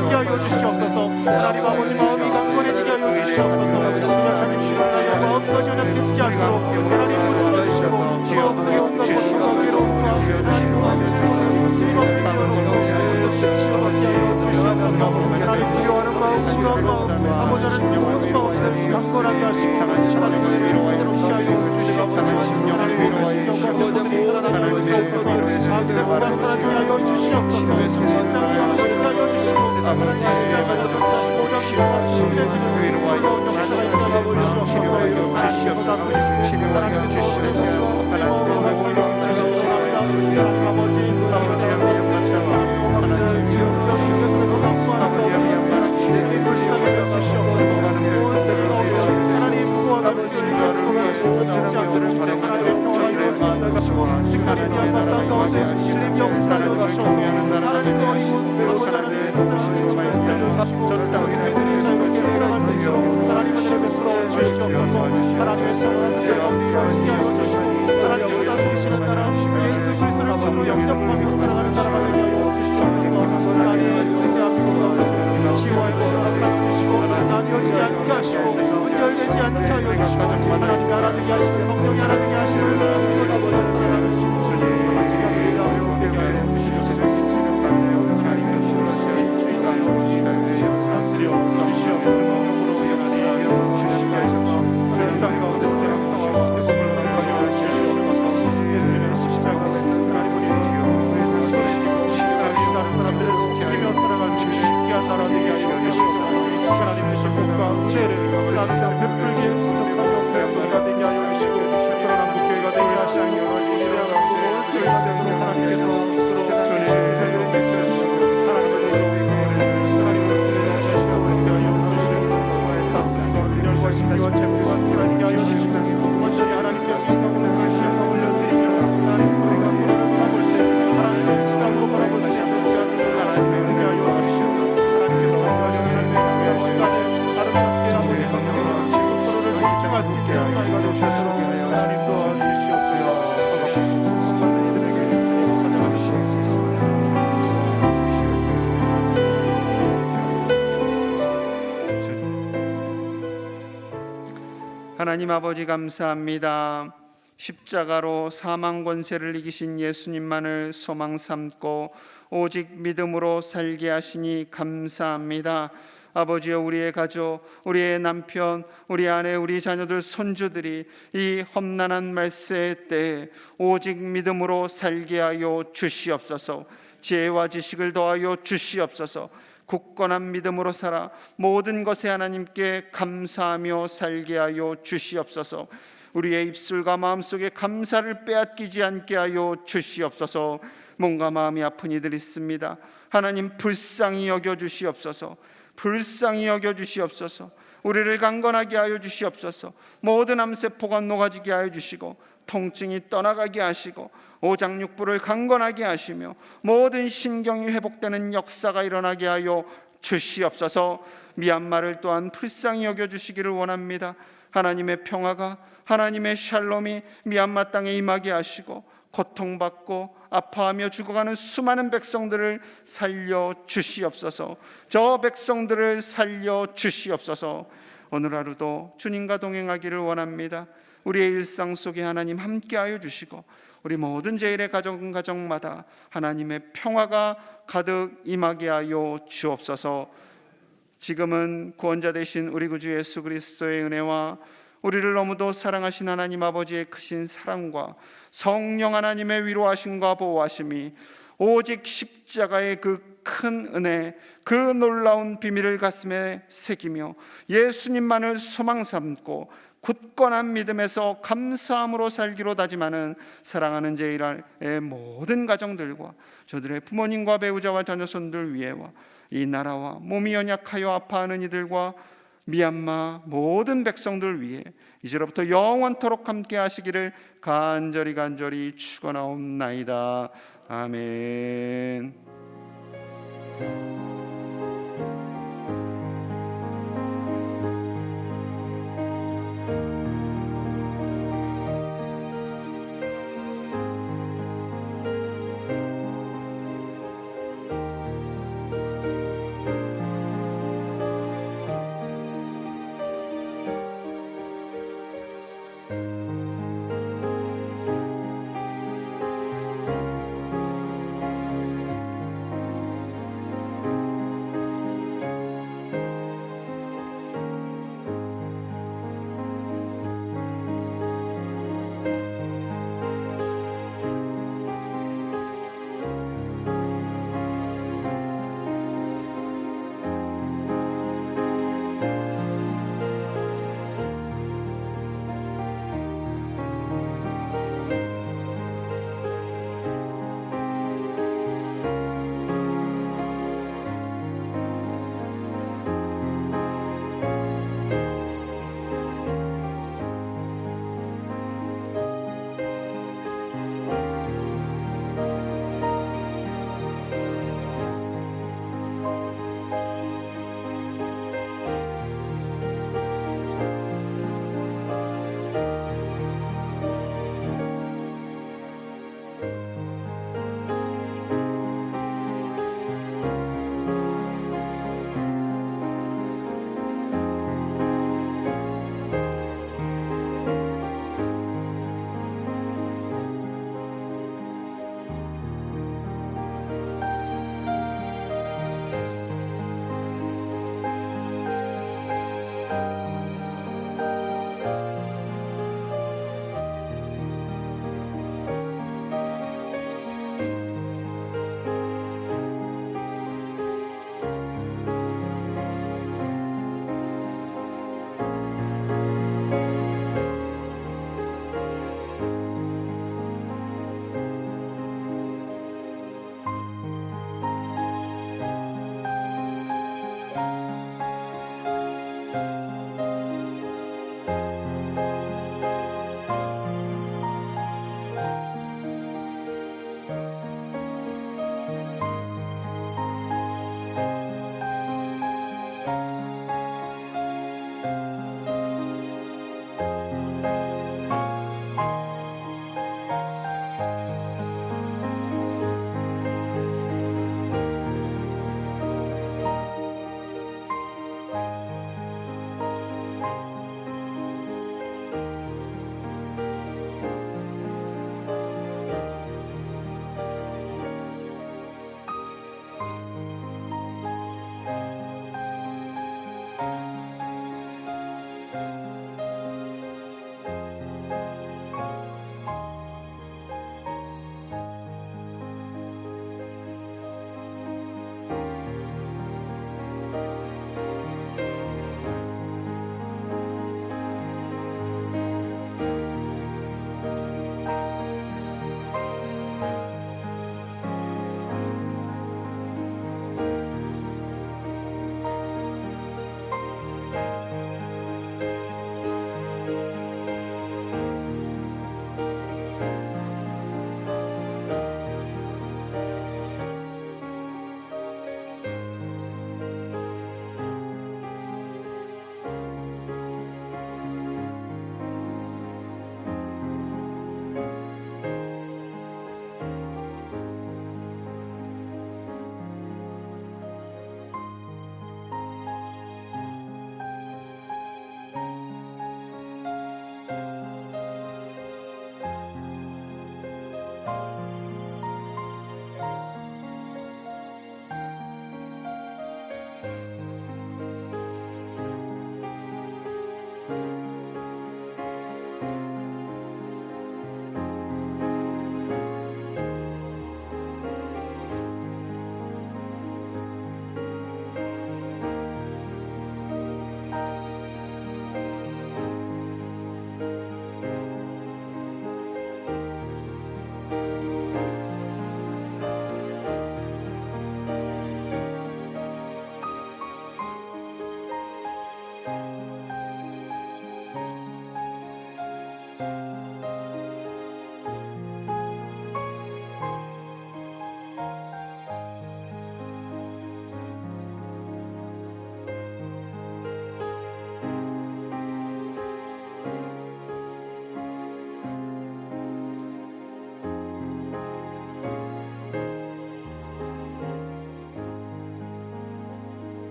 하나님 십자가를 오장시고 교회와 역사가 일어나 보시옵소서. 하나님께서 다스리시고 하나님께서 세우시고 세워나가게 주시옵소서. 아버지 주님 역사를 주셔서 하나님 어리고 아버지 하나님 교회들이 자유롭게 살아갈 수 있도록 하나님 은혜를 베풀어 주시옵소서. 하나님의 평화를 지키게 하여 주시고 하나님께서 다스리시는 나라 예수 그리스도를 참으로 영접하며 살아가는 나라가 되게 하여 주시옵소서. 하나님 우리 대한민국 가운데 치유와 회복을 주시고 나뉘어지지 않게 하시고 분열되지 않게 하여 주시고 하나님이 알아듣게 하시고 성령이 알아듣게 하시고 그리스도 아버지 살아가는 하나님 아버지 감사합니다. 십자가로 사망 권세를 이기신 예수님만을 소망 삼고 오직 믿음으로 살게 하시니 감사합니다. 아버지여, 우리의 가족, 우리의 남편, 우리 아내, 우리 자녀들, 손주들이 이 험난한 말세 때에 오직 믿음으로 살게 하여 주시옵소서. 지혜와 지식을 더하여 주시옵소서. 굳건한 믿음으로 살아 모든 것에 하나님께 감사하며 살게 하여 주시옵소서. 우리의 입술과 마음속에 감사를 빼앗기지 않게 하여 주시옵소서. 몸과 마음이 아픈 이들 있습니다. 하나님 불쌍히 여겨 주시옵소서. 불쌍히 여겨 주시옵소서. 우리를 강건하게 하여 주시옵소서. 모든 암세포가 녹아지게 하여 주시고 통증이 떠나가게 하시고 오장육부를 강건하게 하시며 모든 신경이 회복되는 역사가 일어나게 하여 주시옵소서. 미얀마를 또한 불쌍히 여겨주시기를 원합니다. 하나님의 평화가, 하나님의 샬롬이 미얀마 땅에 임하게 하시고 고통받고 아파하며 죽어가는 수많은 백성들을 살려 주시옵소서. 저 백성들을 살려 주시옵소서. 오늘 하루도 주님과 동행하기를 원합니다. 우리의 일상 속에 하나님 함께하여 주시고 우리 모든 제일의 가정마다 하나님의 평화가 가득 임하게 하여 주옵소서. 지금은 구원자 되신 우리 구주 예수 그리스도의 은혜와 우리를 너무도 사랑하신 하나님 아버지의 크신 사랑과 성령 하나님의 위로하심과 보호하심이 오직 십자가의 그 큰 은혜, 그 놀라운 비밀을 가슴에 새기며 예수님만을 소망 삼고 굳건한 믿음에서 감사함으로 살기로 다짐하는 사랑하는 제일의 모든 가정들과 저들의 부모님과 배우자와 자녀손들 위에와 이 나라와 몸이 연약하여 아파하는 이들과 미얀마 모든 백성들 위해 이제로부터 영원토록 함께 하시기를 간절히 축원하옵나이다. 아멘.